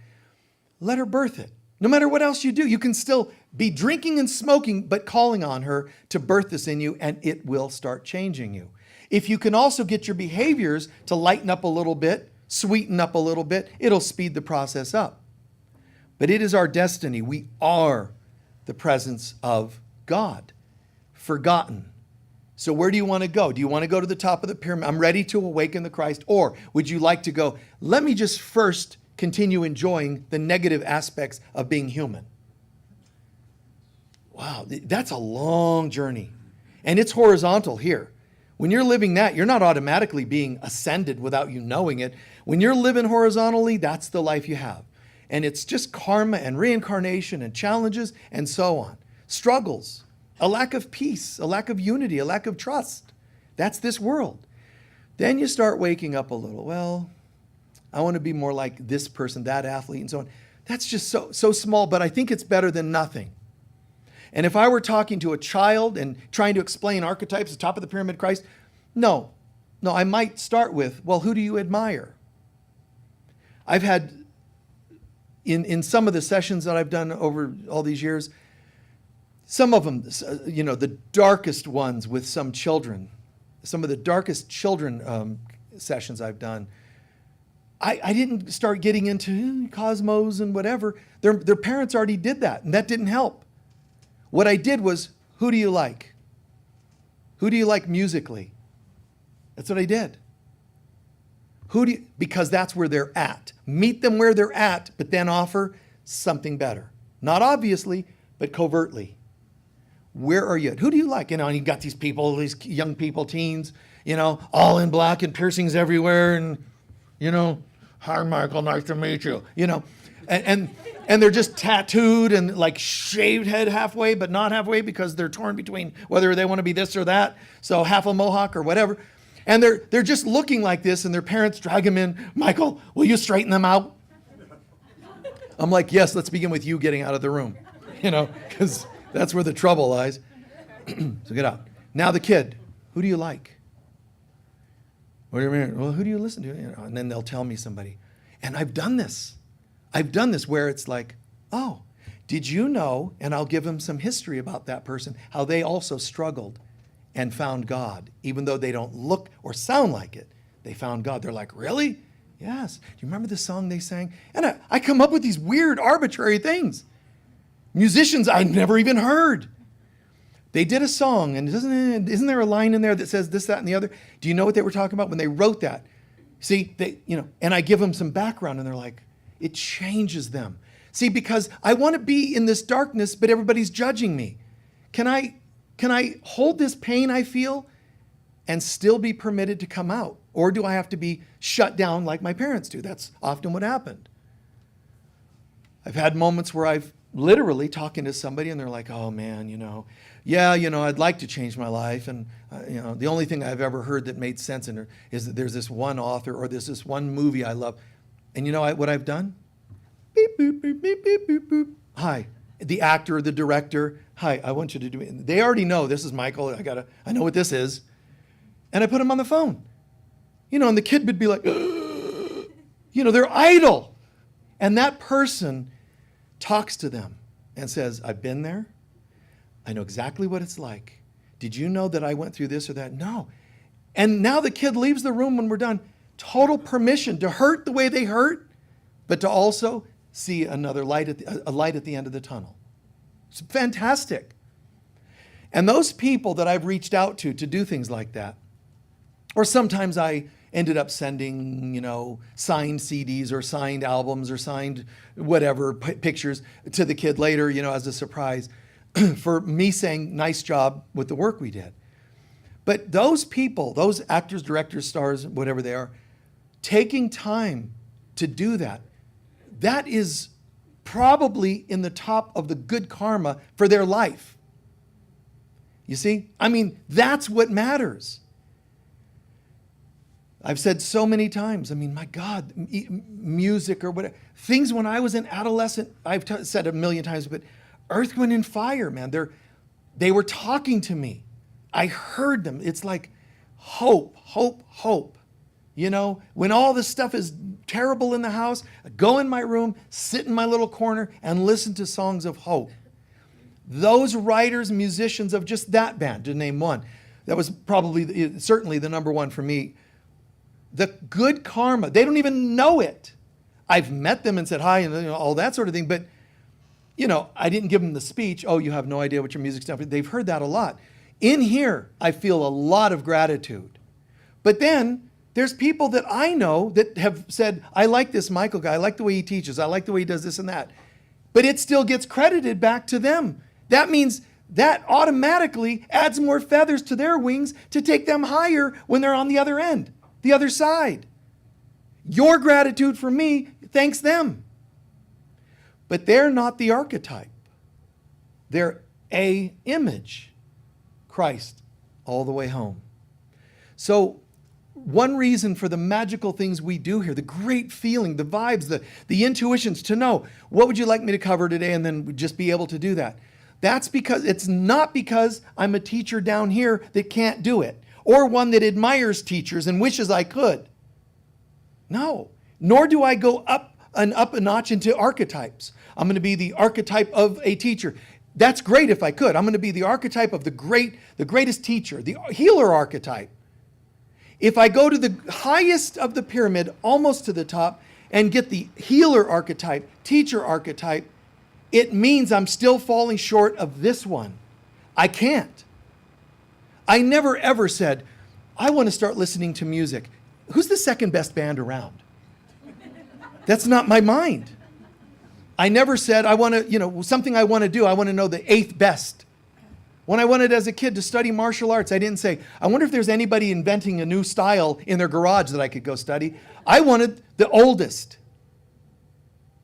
let her birth it. No matter what else you do, you can still be drinking and smoking, but calling on her to birth this in you, and it will start changing you. If you can also get your behaviors to lighten up a little bit, sweeten up a little bit, it'll speed the process up. But it is our destiny. We are the presence of God, forgotten. So where do you want to go? Do you want to go to the top of the pyramid? I'm ready to awaken the Christ. Or would you like to go, let me just first continue enjoying the negative aspects of being human? Wow, that's a long journey. And it's horizontal here. When you're living that, you're not automatically being ascended without you knowing it. When you're living horizontally, that's the life you have. And it's just karma and reincarnation and challenges and so on. Struggles, a lack of peace, a lack of unity, a lack of trust. That's this world. Then you start waking up a little. Well, I want to be more like this person, that athlete, and so on. That's just so small, but I think it's better than nothing. And if I were talking to a child and trying to explain archetypes, the top of the pyramid Christ, no, I might start with, well, who do you admire? I've had, in some of the sessions that I've done over all these years, some of them, the darkest ones with some children, some of the darkest children sessions I've done, I didn't start getting into cosmos and whatever. Their parents already did that, and that didn't help. What I did was, who do you like? Who do you like musically? That's what I did. Because that's where they're at. Meet them where they're at, but then offer something better. Not obviously, but covertly. Where are you at? Who do you like? And you got these people, these young people, teens, all in black and piercings everywhere, and, hi, Michael, nice to meet you, and they're just tattooed and like shaved head halfway, but not halfway because they're torn between whether they want to be this or that. So half a mohawk or whatever. And they're just looking like this, and their parents drag them in. Michael, will you straighten them out? I'm like, yes, let's begin with you getting out of the room, because that's where the trouble lies. So get out. Now the kid, who do you like? What do you mean? Well, who do you listen to? And then they'll tell me somebody. And I've done this where it's like, oh, did you know? And I'll give them some history about that person, how they also struggled and found God. Even though they don't look or sound like it, they found God. They're like, really? Yes. Do you remember the song they sang? And I come up with these weird, arbitrary things. Musicians I'd never even heard. They did a song, and isn't there a line in there that says this, that, and the other? Do you know what they were talking about when they wrote that? See, and I give them some background, and they're like, it changes them. See, because I want to be in this darkness, but everybody's judging me. Can I hold this pain I feel and still be permitted to come out? Or do I have to be shut down like my parents do? That's often what happened. I've had moments where I've literally talking to somebody and they're like, oh man, I'd like to change my life. And, the only thing I've ever heard that made sense in her is that there's this one author or there's this one movie I love. And you know what I've done? Beep, boop, beep, beep, beep, beep, boop. Hi, the actor, the director. Hi, I want you to do it. They already know this is Michael. I know what this is. And I put him on the phone. And the kid would be like, they're idle. And that person talks to them and says, I've been there. I know exactly what it's like. Did you know that I went through this or that? No. And now the kid leaves the room when we're done. Total permission to hurt the way they hurt, but to also see another light a light at the end of the tunnel. It's fantastic. And those people that I've reached out to do things like that, or sometimes I ended up sending, signed CDs or signed albums or signed whatever pictures to the kid later, as a surprise for me saying, nice job with the work we did. But those people, those actors, directors, stars, whatever they are, taking time to do that, that is probably in the top of the good karma for their life. You see? I mean, that's what matters. I've said so many times, my God, music or whatever, things when I was an adolescent, I've said a million times, but Earth, Wind, and Fire, man, they were talking to me. I heard them. It's like hope, hope, hope. When all this stuff is terrible in the house, I go in my room, sit in my little corner, and listen to songs of hope. Those writers, musicians of just that band, to name one, that was probably, certainly the number one for me. The good karma, they don't even know it. I've met them and said hi and all that sort of thing, but I didn't give them the speech, oh, you have no idea what your music's done. They've heard that a lot. In here, I feel a lot of gratitude. But then there's people that I know that have said, I like this Michael guy, I like the way he teaches, I like the way he does this and that. But it still gets credited back to them. That means that automatically adds more feathers to their wings to take them higher when they're on the other end, the other side. Your gratitude for me thanks them. But they're not the archetype. They're a image. Christ all the way home. So one reason for the magical things we do here, the great feeling, the vibes, the intuitions to know, what would you like me to cover today? And then just be able to do that. That's because it's not because I'm a teacher down here that can't do it, or one that admires teachers and wishes I could. No, nor do I go up a notch into archetypes. I'm going to be the archetype of a teacher. That's great if I could. I'm going to be the archetype of the greatest teacher, the healer archetype. If I go to the highest of the pyramid, almost to the top, and get the healer archetype, teacher archetype, it means I'm still falling short of this one. I can't. I never ever said, I want to start listening to music. Who's the second best band around? That's not my mind. I never said, I want to, something I want to do, I want to know the 8th best. When I wanted as a kid to study martial arts, I didn't say, I wonder if there's anybody inventing a new style in their garage that I could go study. I wanted the oldest.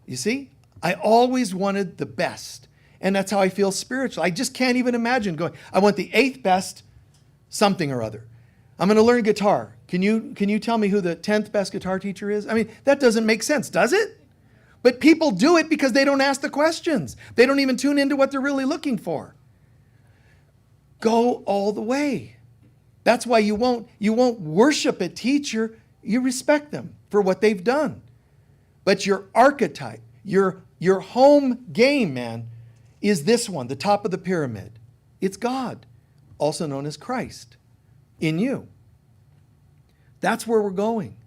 You see? I always wanted the best. And that's how I feel spiritually. I just can't even imagine going, I want the 8th best something or other. I'm going to learn guitar. Can you tell me who the 10th best guitar teacher is? That doesn't make sense, does it? But people do it because they don't ask the questions. They don't even tune into what they're really looking for. Go all the way. That's why you won't worship a teacher. You respect them for what they've done. But your archetype, your home game, man, is this one, the top of the pyramid. It's God, also known as Christ, in you. That's where we're going.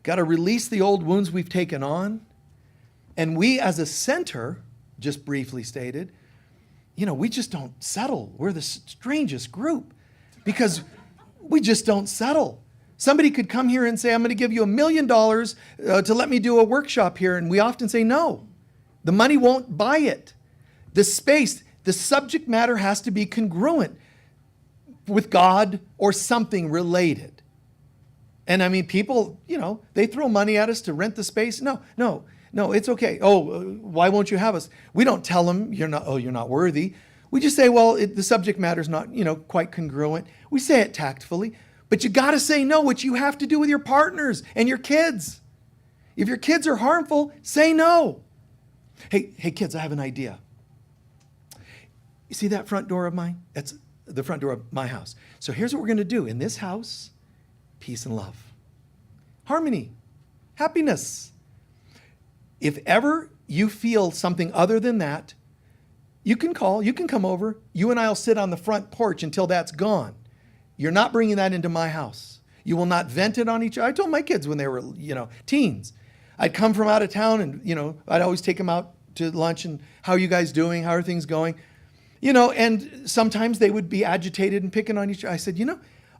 Got to release the old wounds we've taken on. And we as a center, just briefly stated, we just don't settle. We're the strangest group because we just don't settle. Somebody could come here and say, I'm going to give you $1 million to let me do a workshop here. And we often say, no, the money won't buy it. The space, the subject matter has to be congruent with God or something related. And people, they throw money at us to rent the space. No, it's okay. Oh, why won't you have us? We don't tell them you're not worthy. We just say, well, the subject matter's not, quite congruent. We say it tactfully, but you got to say no, which you have to do with your partners and your kids. If your kids are harmful, say no. Hey kids, I have an idea. You see that front door of mine? That's the front door of my house. So here's what we're going to do. In this house, peace and love, harmony, happiness. If ever you feel something other than that, you can come over. You and I will sit on the front porch until that's gone. You're not bringing that into my house. You will not vent it on each other. I told my kids when they were, teens, I'd come from out of town and, I'd always take them out to lunch and how are you guys doing? How are things going? And sometimes they would be agitated and picking on each other. I said,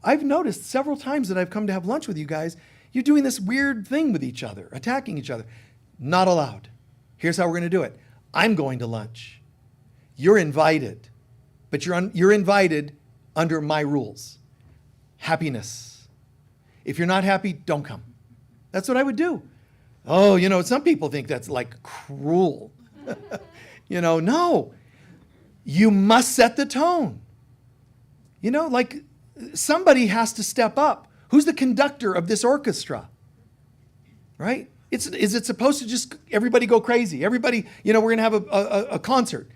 I've noticed several times that I've come to have lunch with you guys, you're doing this weird thing with each other, attacking each other. Not allowed. Here's how we're going to do it. I'm going to lunch. You're invited, but you're invited under my rules. Happiness. If you're not happy, don't come. That's what I would do. Oh, some people think that's like cruel. No. You must set the tone. Like somebody has to step up. Who's the conductor of this orchestra? Right? Is it supposed to just everybody go crazy? Everybody, we're going to have a concert.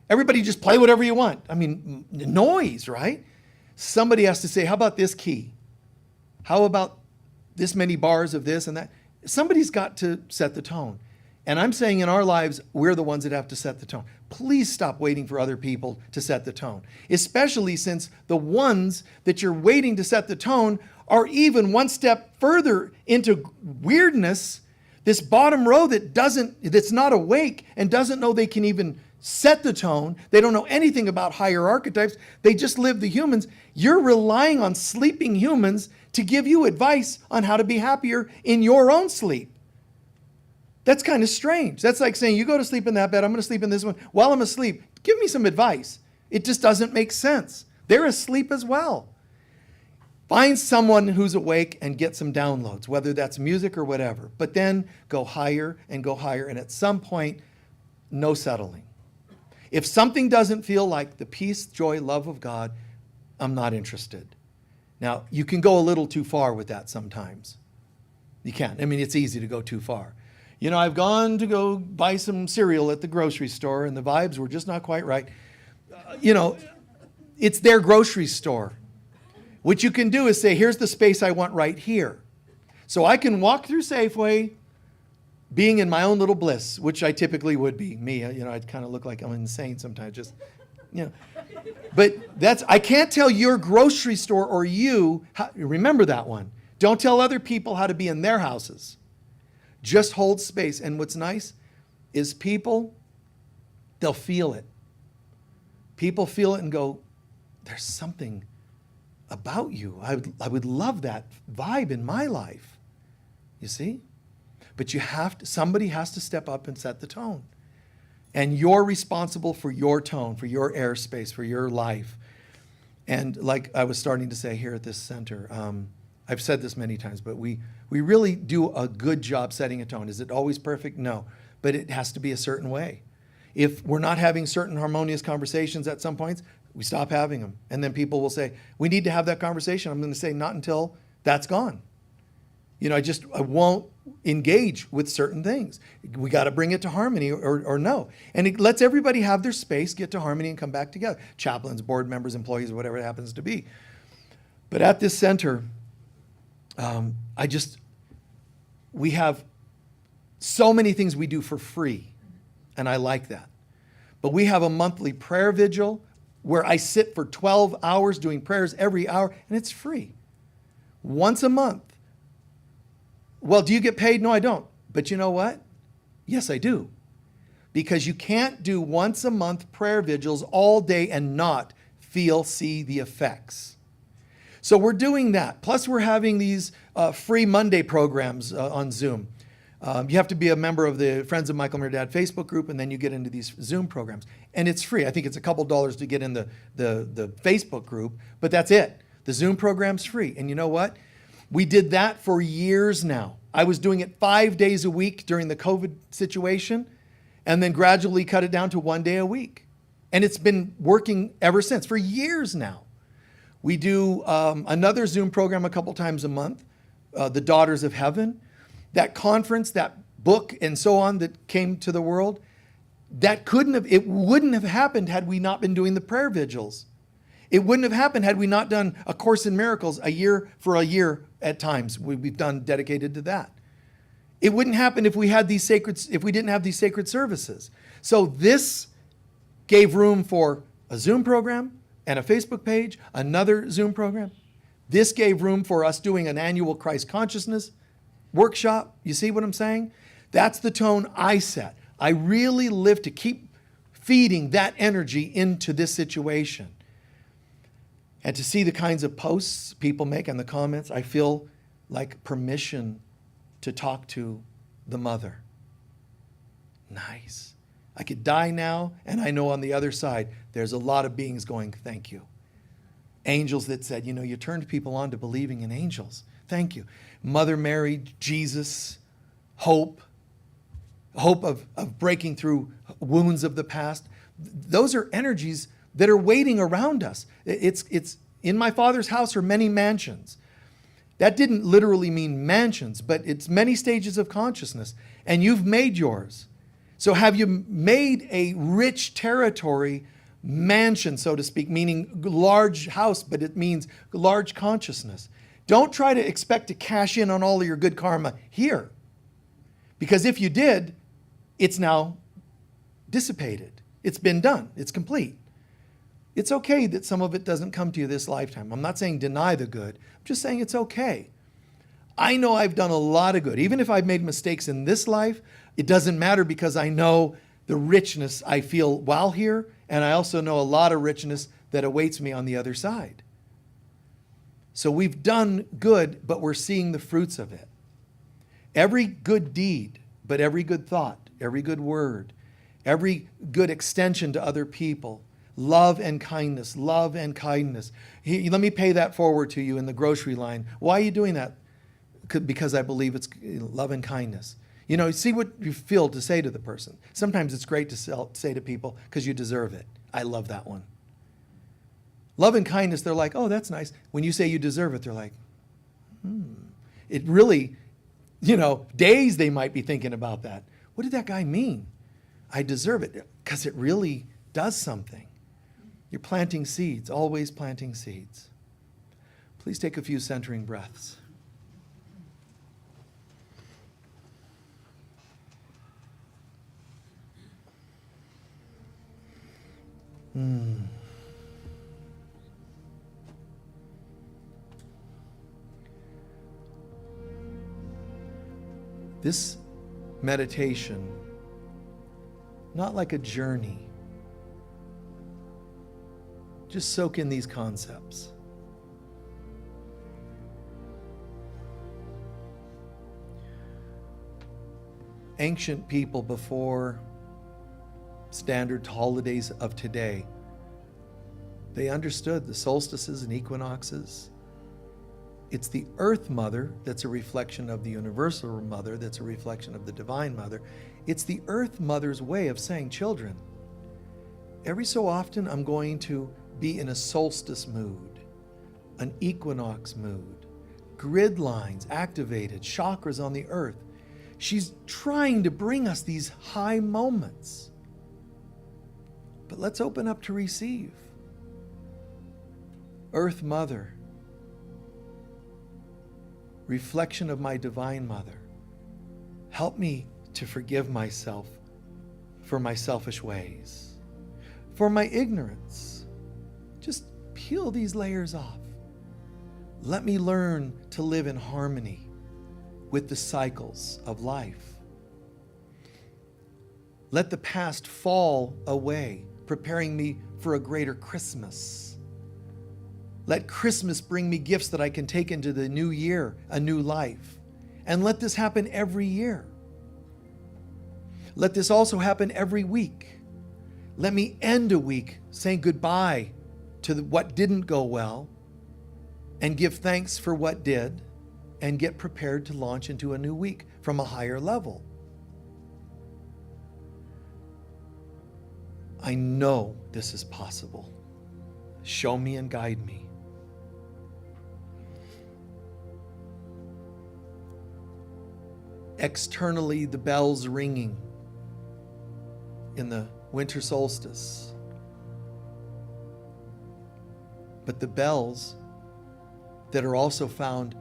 Everybody just play whatever you want. I mean, noise, right? Somebody has to say, how about this key? How about this many bars of this and that? Somebody's got to set the tone. And I'm saying in our lives, we're the ones that have to set the tone. Please stop waiting for other people to set the tone, especially since the ones that you're waiting to set the tone are even one step further into weirdness. This bottom row that's not awake and doesn't know they can even set the tone. They don't know anything about higher archetypes. They just live the humans. You're relying on sleeping humans to give you advice on how to be happier in your own sleep. That's kind of strange. That's like saying, you go to sleep in that bed, I'm going to sleep in this one. While I'm asleep, give me some advice. It just doesn't make sense. They're asleep as well. Find someone who's awake and get some downloads, whether that's music or whatever. But then go higher and go higher. And at some point, no settling. If something doesn't feel like the peace, joy, love of God, I'm not interested. Now, you can go a little too far with that sometimes. You can. I mean, it's easy to go too far. I've gone to go buy some cereal at the grocery store and the vibes were just not quite right. It's their grocery store. What you can do is say, here's the space I want right here. So I can walk through Safeway being in my own little bliss, which I typically would be. Me, I'd kind of look like I'm insane sometimes, But I can't tell your grocery store or remember that one. Don't tell other people how to be in their houses. Just hold space. And what's nice is they'll feel it. People feel it and go, there's something about you. I would love that vibe in my life. You see? But somebody has to step up and set the tone. And you're responsible for your tone, for your airspace, for your life. And like I was starting to say here at this center, I've said this many times, but we really do a good job setting a tone. Is it always perfect? No. But it has to be a certain way. If we're not having certain harmonious conversations at some points, we stop having them. And then people will say, we need to have that conversation. I'm going to say, not until that's gone. I won't engage with certain things. We got to bring it to harmony or no. And it lets everybody have their space, get to harmony and come back together. Chaplains, board members, employees, whatever it happens to be. But at this center, we have so many things we do for free, and I like that. But we have a monthly prayer vigil where I sit for 12 hours doing prayers every hour, and it's free. Once a month. Well, do you get paid? No, I don't. But you know what? Yes, I do. Because you can't do once a month prayer vigils all day and not see the effects. So we're doing that. Plus, we're having these free Monday programs on Zoom. You have to be a member of the Friends of Michael Mirdad Facebook group, and then you get into these Zoom programs. And it's free. I think it's a couple dollars to get in the Facebook group, but that's it. The Zoom program's free. And you know what? We did that for years now. I was doing it 5 days a week during the COVID situation, and then gradually cut it down to 1 day a week. And it's been working ever since, for years now. We do another Zoom program a couple times a month, the Daughters of Heaven. That conference, that book, and so on that came to the world, it wouldn't have happened had we not been doing the prayer vigils. It wouldn't have happened had we not done A Course in Miracles a year at times. We've done dedicated to that. It wouldn't happen if we didn't have these sacred services. So this gave room for a Zoom program and a Facebook page, another Zoom program. This gave room for us doing an annual Christ consciousness workshop. You see what I'm saying? That's the tone I set. I really live to keep feeding that energy into this situation. And to see the kinds of posts people make and the comments, I feel like permission to talk to the mother. Nice. I could die now, and I know on the other side, there's a lot of beings going, thank you. Angels that said, you turned people on to believing in angels. Thank you. Mother Mary, Jesus, hope of breaking through wounds of the past. Those are energies that are waiting around us. It's in my Father's house are many mansions. That didn't literally mean mansions, but it's many stages of consciousness, and you've made yours. So have you made a rich territory mansion, so to speak, meaning large house, but it means large consciousness. Don't try to expect to cash in on all of your good karma here. Because if you did, it's now dissipated. It's been done. It's complete. It's okay that some of it doesn't come to you this lifetime. I'm not saying deny the good. I'm just saying it's okay. I know I've done a lot of good. Even if I've made mistakes in this life, it doesn't matter because I know the richness I feel while here, and I also know a lot of richness that awaits me on the other side. So we've done good, but we're seeing the fruits of it. Every good deed, but every good thought, every good word, every good extension to other people, love and kindness, love and kindness. Let me pay that forward to you in the grocery line. Why are you doing that? Because I believe it's love and kindness. See what you feel to say to the person. Sometimes it's great to say to people because you deserve it. I love that one. Love and kindness, they're like, oh, that's nice. When you say you deserve it, they're like, It really, days they might be thinking about that. What did that guy mean? I deserve it. Because it really does something. You're planting seeds, always planting seeds. Please take a few centering breaths. This meditation, not like a journey, just soak in these concepts. Ancient people before standard holidays of today, they understood the solstices and equinoxes. It's the Earth Mother that's a reflection of the Universal Mother, that's a reflection of the Divine Mother. It's the Earth Mother's way of saying, children, every so often I'm going to be in a solstice mood, an equinox mood, grid lines activated, chakras on the earth. She's trying to bring us these high moments. But let's open up to receive. Earth Mother, reflection of my Divine Mother, help me to forgive myself for my selfish ways, for my ignorance. Just peel these layers off. Let me learn to live in harmony with the cycles of life. Let the past fall away, preparing me for a greater Christmas. Let Christmas bring me gifts that I can take into the new year, a new life. And let this happen every year. Let this also happen every week. Let me end a week saying goodbye to what didn't go well and give thanks for what did and get prepared to launch into a new week from a higher level. I know this is possible. Show me and guide me. Externally, the bells ringing in the winter solstice. But the bells that are also found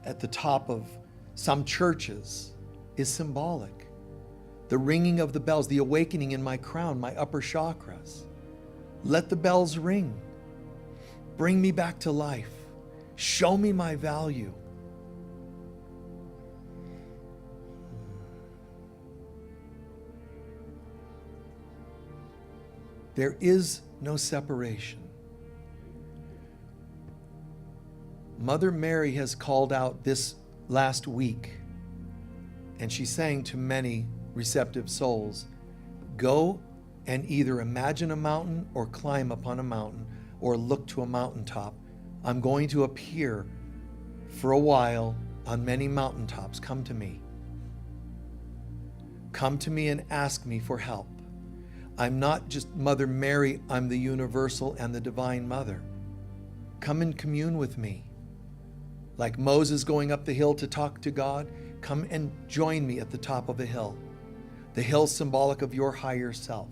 at the top of some churches is symbolic. The ringing of the bells, the awakening in my crown, my upper chakras. Let the bells ring. Bring me back to life. Show me my value. There is no separation. Mother Mary has called out this last week, and she's saying to many receptive souls, go and either imagine a mountain or climb upon a mountain or look to a mountaintop. I'm going to appear for a while on many mountaintops. Come to me. Come to me and ask me for help. I'm not just Mother Mary, I'm the universal and the divine mother. Come and commune with me. Like Moses going up the hill to talk to God, come and join me at the top of a hill. The hill symbolic of your higher self,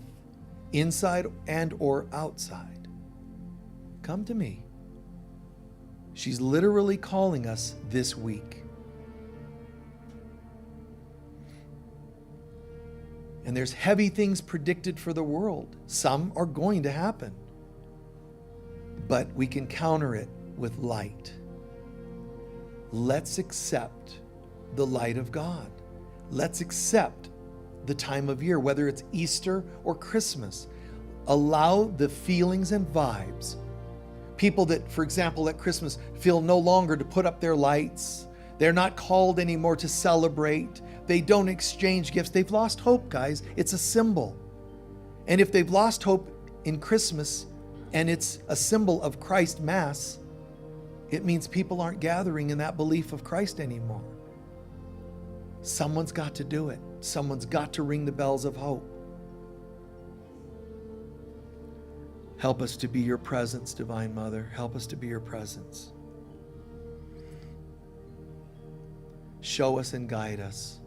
inside and or outside. Come to me. She's literally calling us this week. And there's heavy things predicted for the world. Some are going to happen. But we can counter it with light. Let's accept the light of God. Let's accept the time of year, whether it's Easter or Christmas. Allow the feelings and vibes. People that, for example, at Christmas feel no longer to put up their lights. They're not called anymore to celebrate. They don't exchange gifts. They've lost hope, guys. It's a symbol. And if they've lost hope in Christmas and it's a symbol of Christ Mass, it means people aren't gathering in that belief of Christ anymore. Someone's got to do it. Someone's got to ring the bells of hope. Help us to be your presence, Divine Mother. Help us to be your presence. Show us and guide us.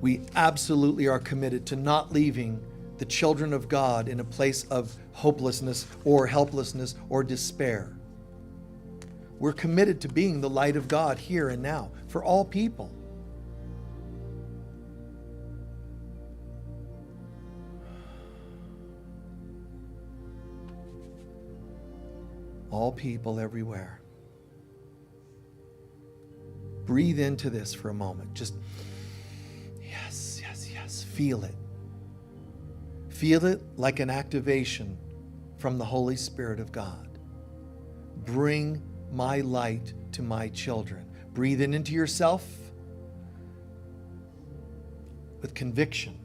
We absolutely are committed to not leaving the children of God in a place of hopelessness or helplessness or despair. We're committed to being the light of God here and now for all people. All people everywhere. Breathe into this for a moment. Just, yes, yes, yes. Feel it. Feel it like an activation from the Holy Spirit of God. Bring my light to my children. Breathe it into yourself with conviction.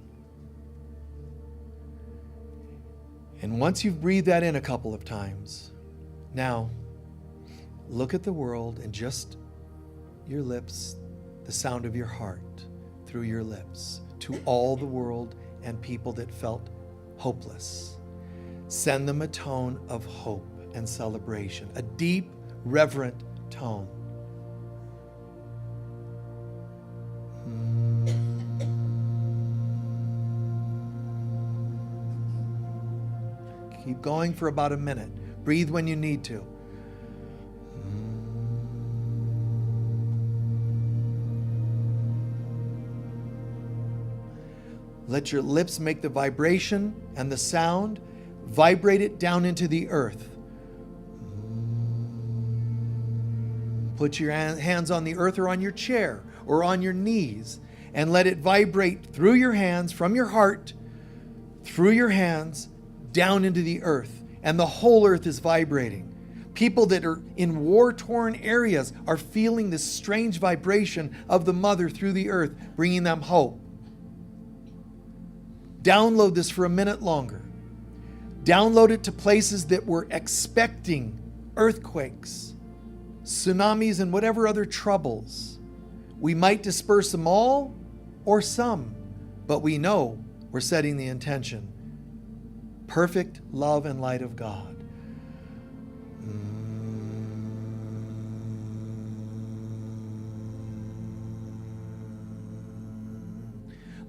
And once you've breathed that in a couple of times, now look at the world and just your lips, the sound of your heart through your lips to all the world and people that felt hopeless. Send them a tone of hope and celebration, a deep, reverent tone. Keep going for about a minute. Breathe when you need to. Let your lips make the vibration and the sound. Vibrate it down into the earth. Put your hands on the earth or on your chair or on your knees and let it vibrate through your hands, from your heart, through your hands, down into the earth. And the whole earth is vibrating. People that are in war-torn areas are feeling this strange vibration of the Mother through the earth, bringing them hope. Download this for a minute longer. Download it to places that were expecting earthquakes, tsunamis, and whatever other troubles. We might disperse them all or some, but we know we're setting the intention. Perfect love and light of God.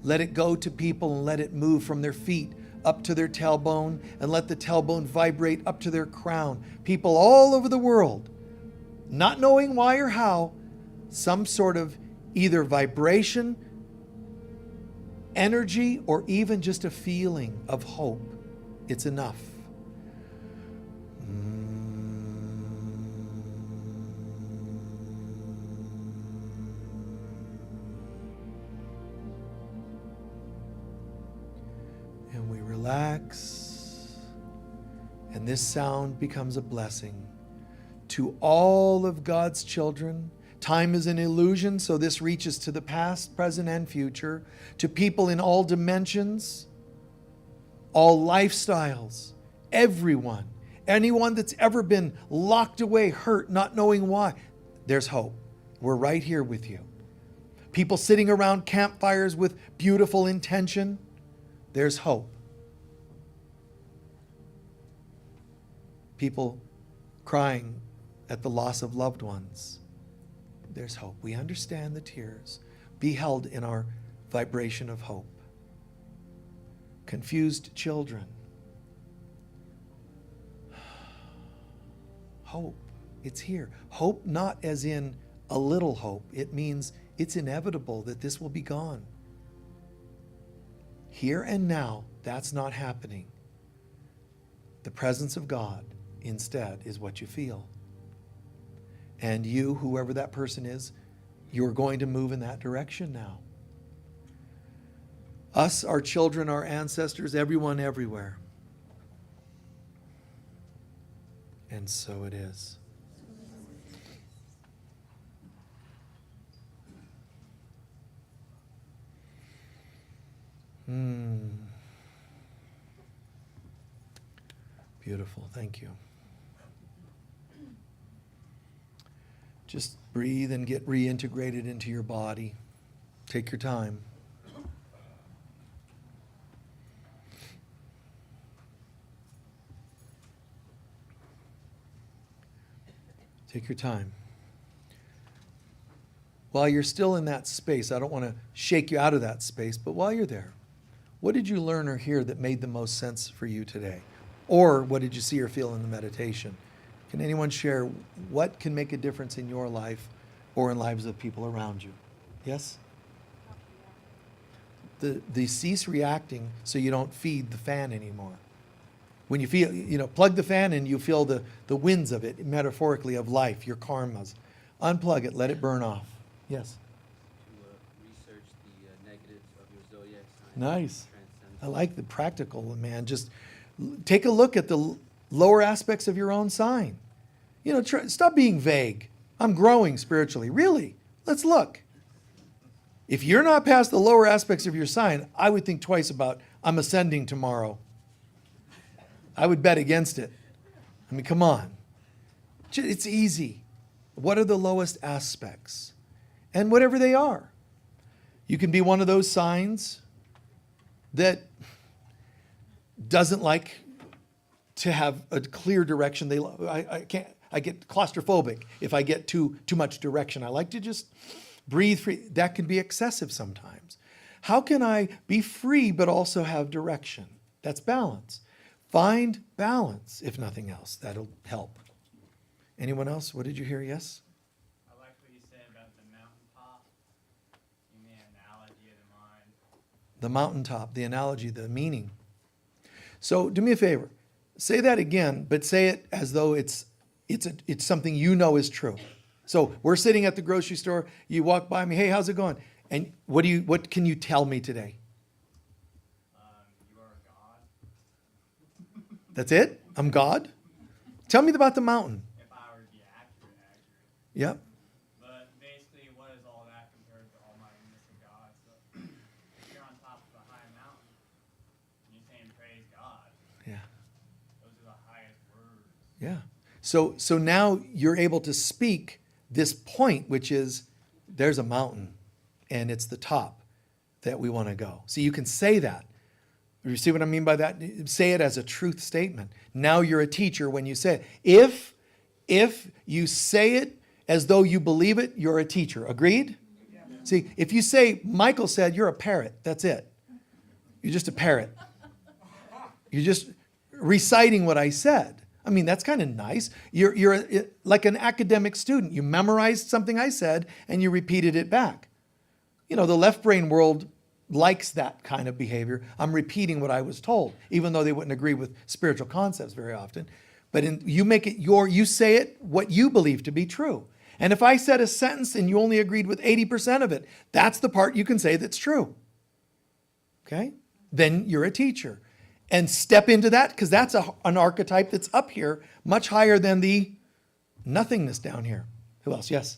Let it go to people and let it move from their feet up to their tailbone and let the tailbone vibrate up to their crown. People all over the world, not knowing why or how, some sort of either vibration, energy, or even just a feeling of hope. It's enough. And we relax, and this sound becomes a blessing to all of God's children. Time is an illusion, so this reaches to the past, present, and future, to people in all dimensions, all lifestyles, everyone, anyone that's ever been locked away, hurt, not knowing why. There's hope. We're right here with you. People sitting around campfires with beautiful intention. There's hope. People crying at the loss of loved ones. There's hope. We understand the tears. Be held in our vibration of hope. Confused children. Hope. It's here. Hope not as in a little hope. It means it's inevitable that this will be gone. Here and now, that's not happening. The presence of God instead is what you feel. And you, whoever that person is, you're going to move in that direction now. Us, our children, our ancestors, everyone, everywhere. And so it is. Beautiful. Thank you. Just breathe and get reintegrated into your body. Take your time. Take your time. While you're still in that space, I don't want to shake you out of that space, but while you're there, what did you learn or hear that made the most sense for you today? Or what did you see or feel in the meditation? Can anyone share what can make a difference in your life or in lives of people around you? Yes? The cease reacting so you don't feed the fan anymore. When you feel, plug the fan and you feel the winds of it, metaphorically, of life, your karmas. Unplug it, let it burn off. Yes? To research the negatives of your zodiac sign. Nice. I like the practical, man. Just take a look at the lower aspects of your own sign. Stop being vague. I'm growing spiritually. Really? Let's look. If you're not past the lower aspects of your sign, I would think twice about, I'm ascending tomorrow. I would bet against it. I mean, come on. It's easy. What are the lowest aspects? And whatever they are. You can be one of those signs that doesn't like to have a clear direction. I get claustrophobic if I get too much direction. I like to just breathe free. That can be excessive sometimes. How can I be free but also have direction? That's balance. Find balance, if nothing else. That'll help. Anyone else? What did you hear? Yes? I like what you said about the mountaintop and the analogy of the mind. The mountaintop, the analogy, the meaning. So do me a favor. Say that again, but say it as though it's something you know is true. So we're sitting at the grocery store. You walk by me. Hey, how's it going? And what can you tell me today? You are God. That's it? I'm God? Tell me about the mountain. If I were to be accurate. Yep. But basically, what is all that compared to almightiness of God? So if you're on top of a high mountain and you're saying praise God, Yeah. those are the highest words. Yeah. So now you're able to speak this point, which is there's a mountain and it's the top that we want to go. So you can say that. You see what I mean by that? Say it as a truth statement. Now you're a teacher when you say it. If you say it as though you believe it, you're a teacher. Agreed? Yeah. See, if you say, Michael said, you're a parrot. That's it. You're just a parrot. You're just reciting what I said. I mean, that's kind of nice. You're like an academic student. You memorized something I said and you repeated it back. The left brain world likes that kind of behavior. I'm repeating what I was told, even though they wouldn't agree with spiritual concepts very often. But you make it you say it what you believe to be true. And if I said a sentence and you only agreed with 80% of it, that's the part you can say that's true. Okay? Then you're a teacher. And step into that, because that's an archetype that's up here, much higher than the Nothingness down here. Who else? Yes.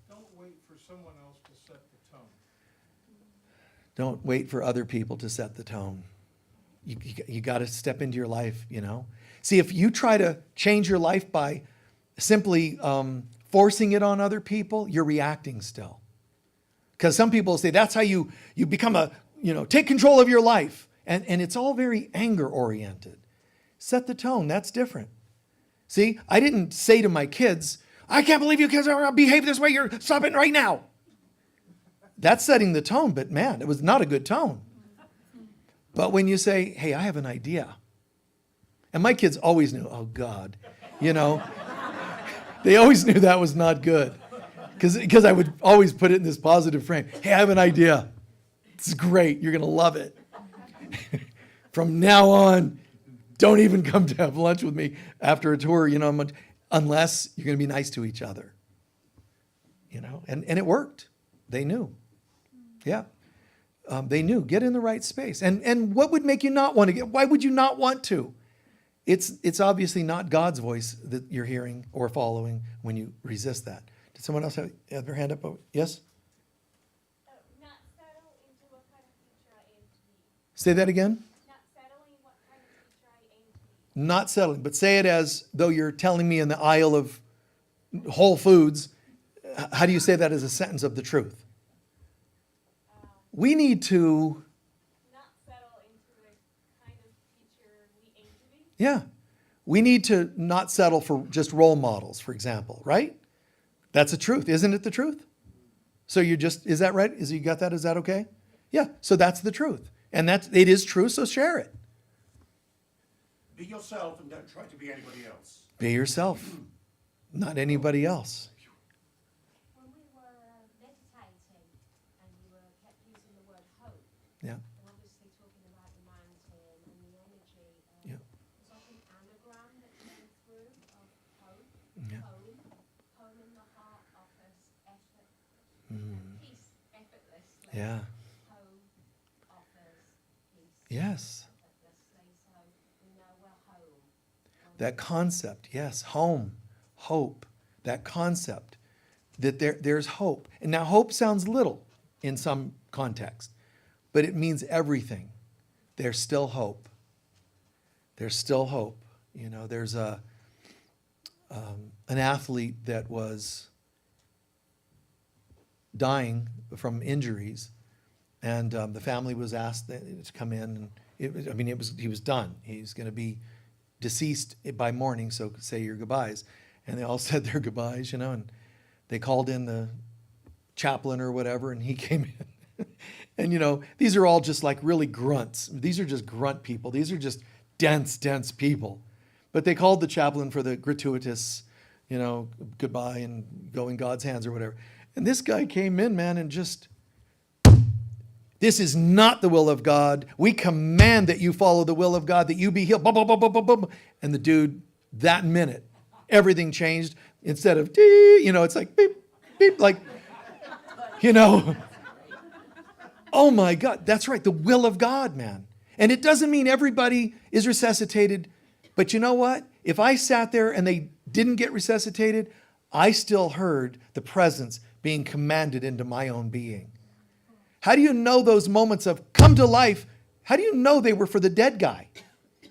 Don't wait for someone else to set the tone. Don't wait for other people to set the tone. You got to step into your life, you know. See, if you try to change your life by simply forcing it on other people, you're reacting still. Because some people say that's how you become take control of your life. And it's all very anger oriented. Set the tone. That's different. See, I didn't say to my kids, I can't believe you kids are behave this way. You're stop it right now. That's setting the tone, but man, it was not a good tone. But when you say, hey, I have an idea. And my kids always knew, oh God, they always knew that was not good. Because I would always put it in this positive frame. Hey, I have an idea. It's great. You're going to love it. From now on, don't even come to have lunch with me after a tour, unless you're going to be nice to each other. And it worked. They knew. Yeah. They knew. Get in the right space. And what would make you not want to get? Why would you not want to? It's obviously not God's voice that you're hearing or following when you resist that. Did someone else have their hand up? Oh, yes? Not settle into what kind of future I aim to be. Say that again. Not settling what kind of future I aim to be. Not settling, but say it as though you're telling me in the aisle of Whole Foods. How do you say that as a sentence of the truth? We need to, Not settle into the kind of future we aim to be. yeah, we need to not settle for just role models, for example, right? That's the truth. Isn't it the truth? So is that right? You got that? Is that okay? Yeah. So that's the truth. And it is true. So share it. Be yourself and don't try to be anybody else. Be yourself, not anybody else. When we were meditating and you kept using the word hope, Yeah. and obviously talking about the mountain and the energy, Yeah. there's like an anagram that came through of hope, Yeah. home in the heart offers effort, Mm. peace effortlessly. Yeah. Home offers peace. Yes. Effortlessly, so we know we're home. That concept, yes, home, hope, that concept that there's hope. And now hope sounds little in some context, but it means everything. There's still hope. There's still hope. There's an athlete that was dying from injuries, and the family was asked to come in, and he was done. He's going to be deceased by morning, so say your goodbyes. And they all said their goodbyes, and they called in the chaplain or whatever, and he came in. And, these are all just like really grunts. These are just grunt people. These are just dense people. But they called the chaplain for the gratuitous, goodbye and go in God's hands or whatever. And this guy came in, man, and just, this is not the will of God. We command that you follow the will of God, that you be healed. Boom, boom, boom, boom, boom, boom. And the dude, that minute, everything changed. Instead of, it's like beep, beep, like, oh my God, that's right, the will of God, man. And it doesn't mean everybody is resuscitated, but you know what? If I sat there and they didn't get resuscitated, I still heard the presence being commanded into my own being. How do you know those moments of come to life? How do you know they were for the dead guy?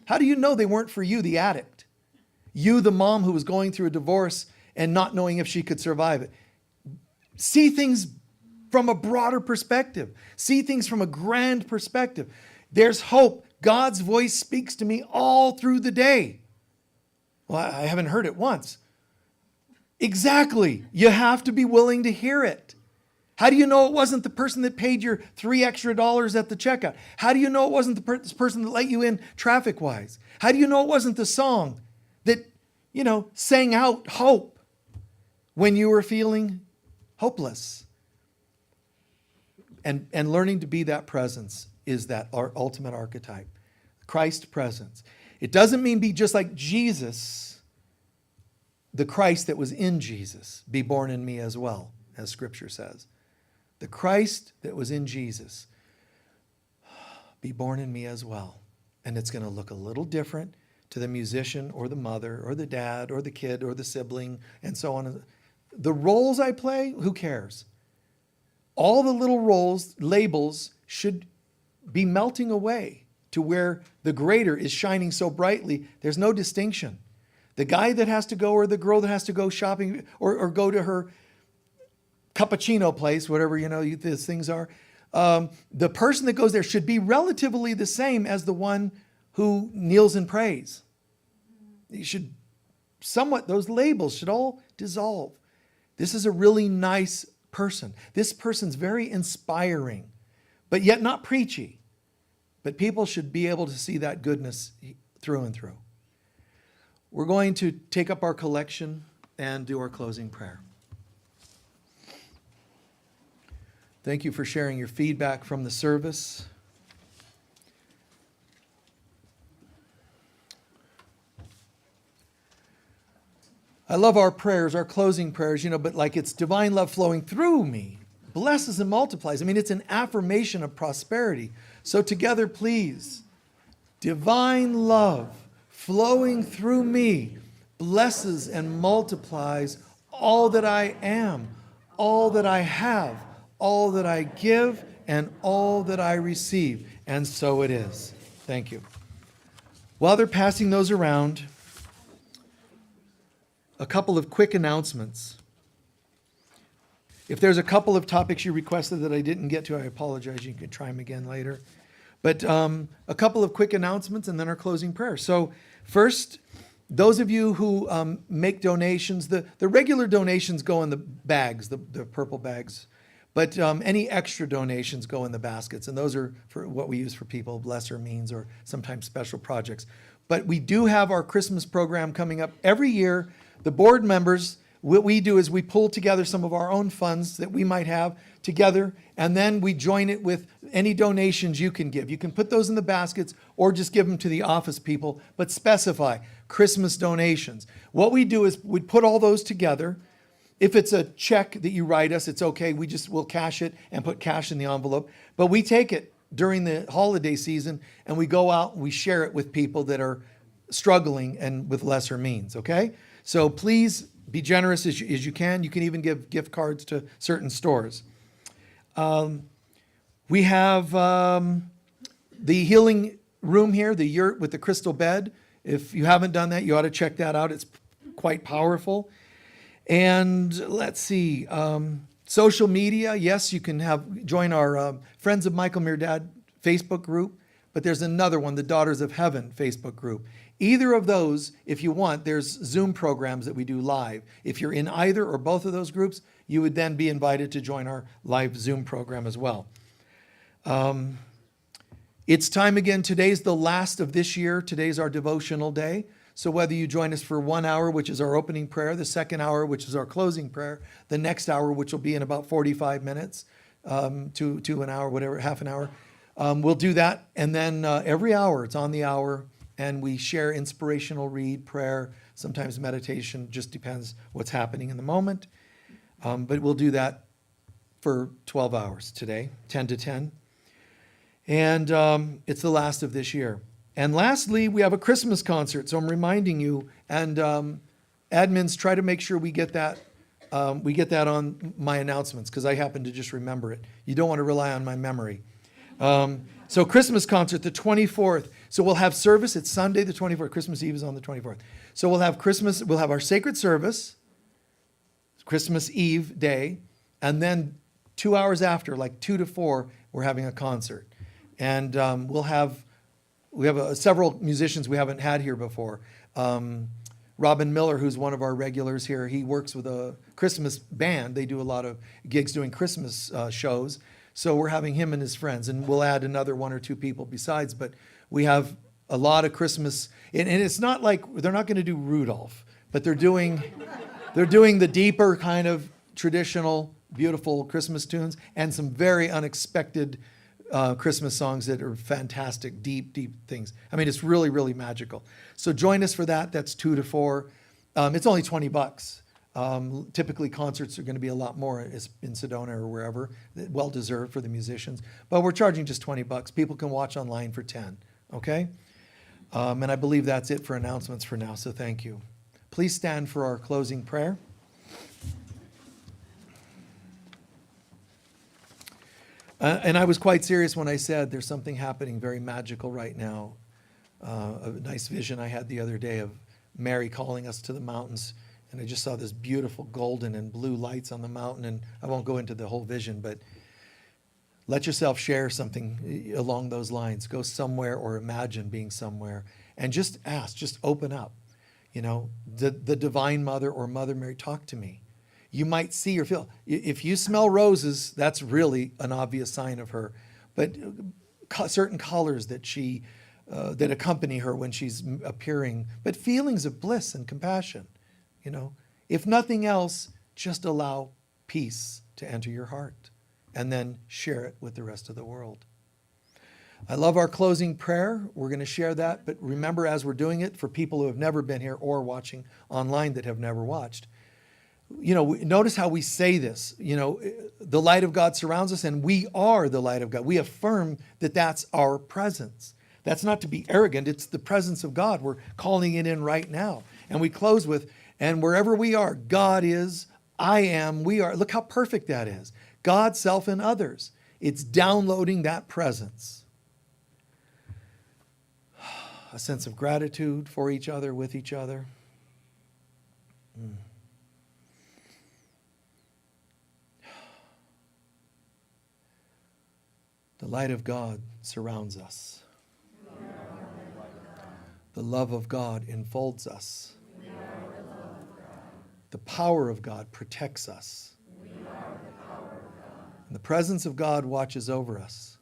How do you know they weren't for you, the addict? You, the mom who was going through a divorce and not knowing if she could survive it. See things from a broader perspective. See things from a grand perspective. There's hope. God's voice speaks to me all through the day. Well, I haven't heard it once. Exactly. You have to be willing to hear it. How do you know it wasn't the person that paid your $3 extra at the checkout? How do you know it wasn't the person that let you in traffic-wise? How do you know it wasn't the song that, sang out hope when you were feeling hopeless? And learning to be that presence is that our ultimate archetype, Christ presence. It doesn't mean be just like Jesus, the Christ that was in Jesus, be born in me as well, as Scripture says. The Christ that was in Jesus, be born in me as well. And it's going to look a little different to the musician or the mother or the dad or the kid or the sibling and so on. The roles I play, who cares? All the little roles, labels, should be melting away to where the greater is shining so brightly, there's no distinction. The guy that has to go or the girl that has to go shopping or go to her cappuccino place, whatever these things are, the person that goes there should be relatively the same as the one who kneels and prays. You should those labels should all dissolve. This is a really nice person. This person's very inspiring, but yet not preachy. But people should be able to see that goodness through and through. We're going to take up our collection and do our closing prayer. Thank you for sharing your feedback from the service. I love our prayers, our closing prayers, but like it's divine love flowing through me, blesses and multiplies. I mean, it's an affirmation of prosperity. So together, please, divine love flowing through me blesses and multiplies all that I am, all that I have, all that I give, and all that I receive. And so it is. Thank you. While they're passing those around, a couple of quick announcements. If there's a couple of topics you requested that I didn't get to, I apologize. You can try them again later. But a couple of quick announcements and then our closing prayer. So first, those of you who make donations, the regular donations go in the bags, the purple bags. But any extra donations go in the baskets. And those are for what we use for people of lesser means or sometimes special projects. But we do have our Christmas program coming up every year. The board members, what we do is we pull together some of our own funds that we might have together, and then we join it with any donations you can give. You can put those in the baskets or just give them to the office people, but specify Christmas donations. What we do is we put all those together. If it's a check that you write us, it's okay. We'll cash it and put cash in the envelope. But we take it during the holiday season and we go out and we share it with people that are struggling and with lesser means, okay? So please be generous as you can. You can even give gift cards to certain stores. We have the healing room here, the yurt with the crystal bed. If you haven't done that, you ought to check that out. It's quite powerful. And let's see, social media. Yes, you can join our Friends of Michael Mirdad Facebook group, but there's another one, the Daughters of Heaven Facebook group. Either of those, if you want, there's Zoom programs that we do live. If you're in either or both of those groups, you would then be invited to join our live Zoom program as well. It's time again. Today's the last of this year. Today's our devotional day. So whether you join us for 1 hour, which is our opening prayer, the second hour, which is our closing prayer, the next hour, which will be in about 45 minutes to an hour, whatever, half an hour, we'll do that. And then every hour, it's on the hour, and we share inspirational read, prayer, sometimes meditation, just depends what's happening in the moment. But we'll do that for 12 hours today, 10 to 10. And it's the last of this year. And lastly, we have a Christmas concert. So I'm reminding you, and admins, try to make sure we get that on my announcements, because I happen to just remember it. You don't want to rely on my memory. So Christmas concert, the 24th. So we'll have service. It's Sunday, the 24th. Christmas Eve is on the 24th. So we'll have our sacred service, Christmas Eve day, and then 2 hours after, like 2 to 4, we're having a concert. And we have several musicians we haven't had here before. Robin Miller, who's one of our regulars here, he works with a Christmas band. They do a lot of gigs doing Christmas shows. So we're having him and his friends, and we'll add another 1 or 2 people besides. But we have a lot of Christmas, and it's not like they're not going to do Rudolph, but they're doing the deeper kind of traditional, beautiful Christmas tunes and some very unexpected Christmas songs that are fantastic, deep things. I mean, it's really, really magical. So join us for that. That's 2 to 4. It's only $20. Typically concerts are going to be a lot more in Sedona or wherever, well deserved for the musicians. But we're charging just $20. People can watch online for 10. Okay. And I believe that's it for announcements for now, so thank you. Please stand for our closing prayer. And I was quite serious when I said there's something happening very magical right now. A nice vision I had the other day of Mary calling us to the mountains, and I just saw this beautiful golden and blue lights on the mountain, and I won't go into the whole vision, but let yourself share something along those lines. Go somewhere or imagine being somewhere and just ask, just open up. You know, the Divine Mother or Mother Mary, talk to me. You might see or feel. If you smell roses, that's really an obvious sign of her. But certain colors that that accompany her when she's appearing, but feelings of bliss and compassion. You know, if nothing else, just allow peace to enter your heart and then share it with the rest of the world. I love our closing prayer. We're going to share that, but remember, as we're doing it, for people who have never been here or watching online that have never watched, you know, notice how we say this. You know, the light of God surrounds us, and we are the light of God. We affirm that that's our presence. That's not to be arrogant. It's the presence of God. We're calling it in right now. And we close with, and wherever we are, God is, I am, we are. Look how perfect that is. God, self, and others. It's downloading that presence. A sense of gratitude for each other, with each other. The light of God surrounds us. The love of God enfolds us. The power of God protects us. And the presence of God watches over us.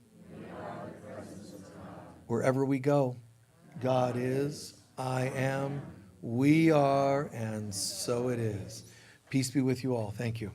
Wherever we go, God is, I am, we are, and so it is. Peace be with you all. Thank you.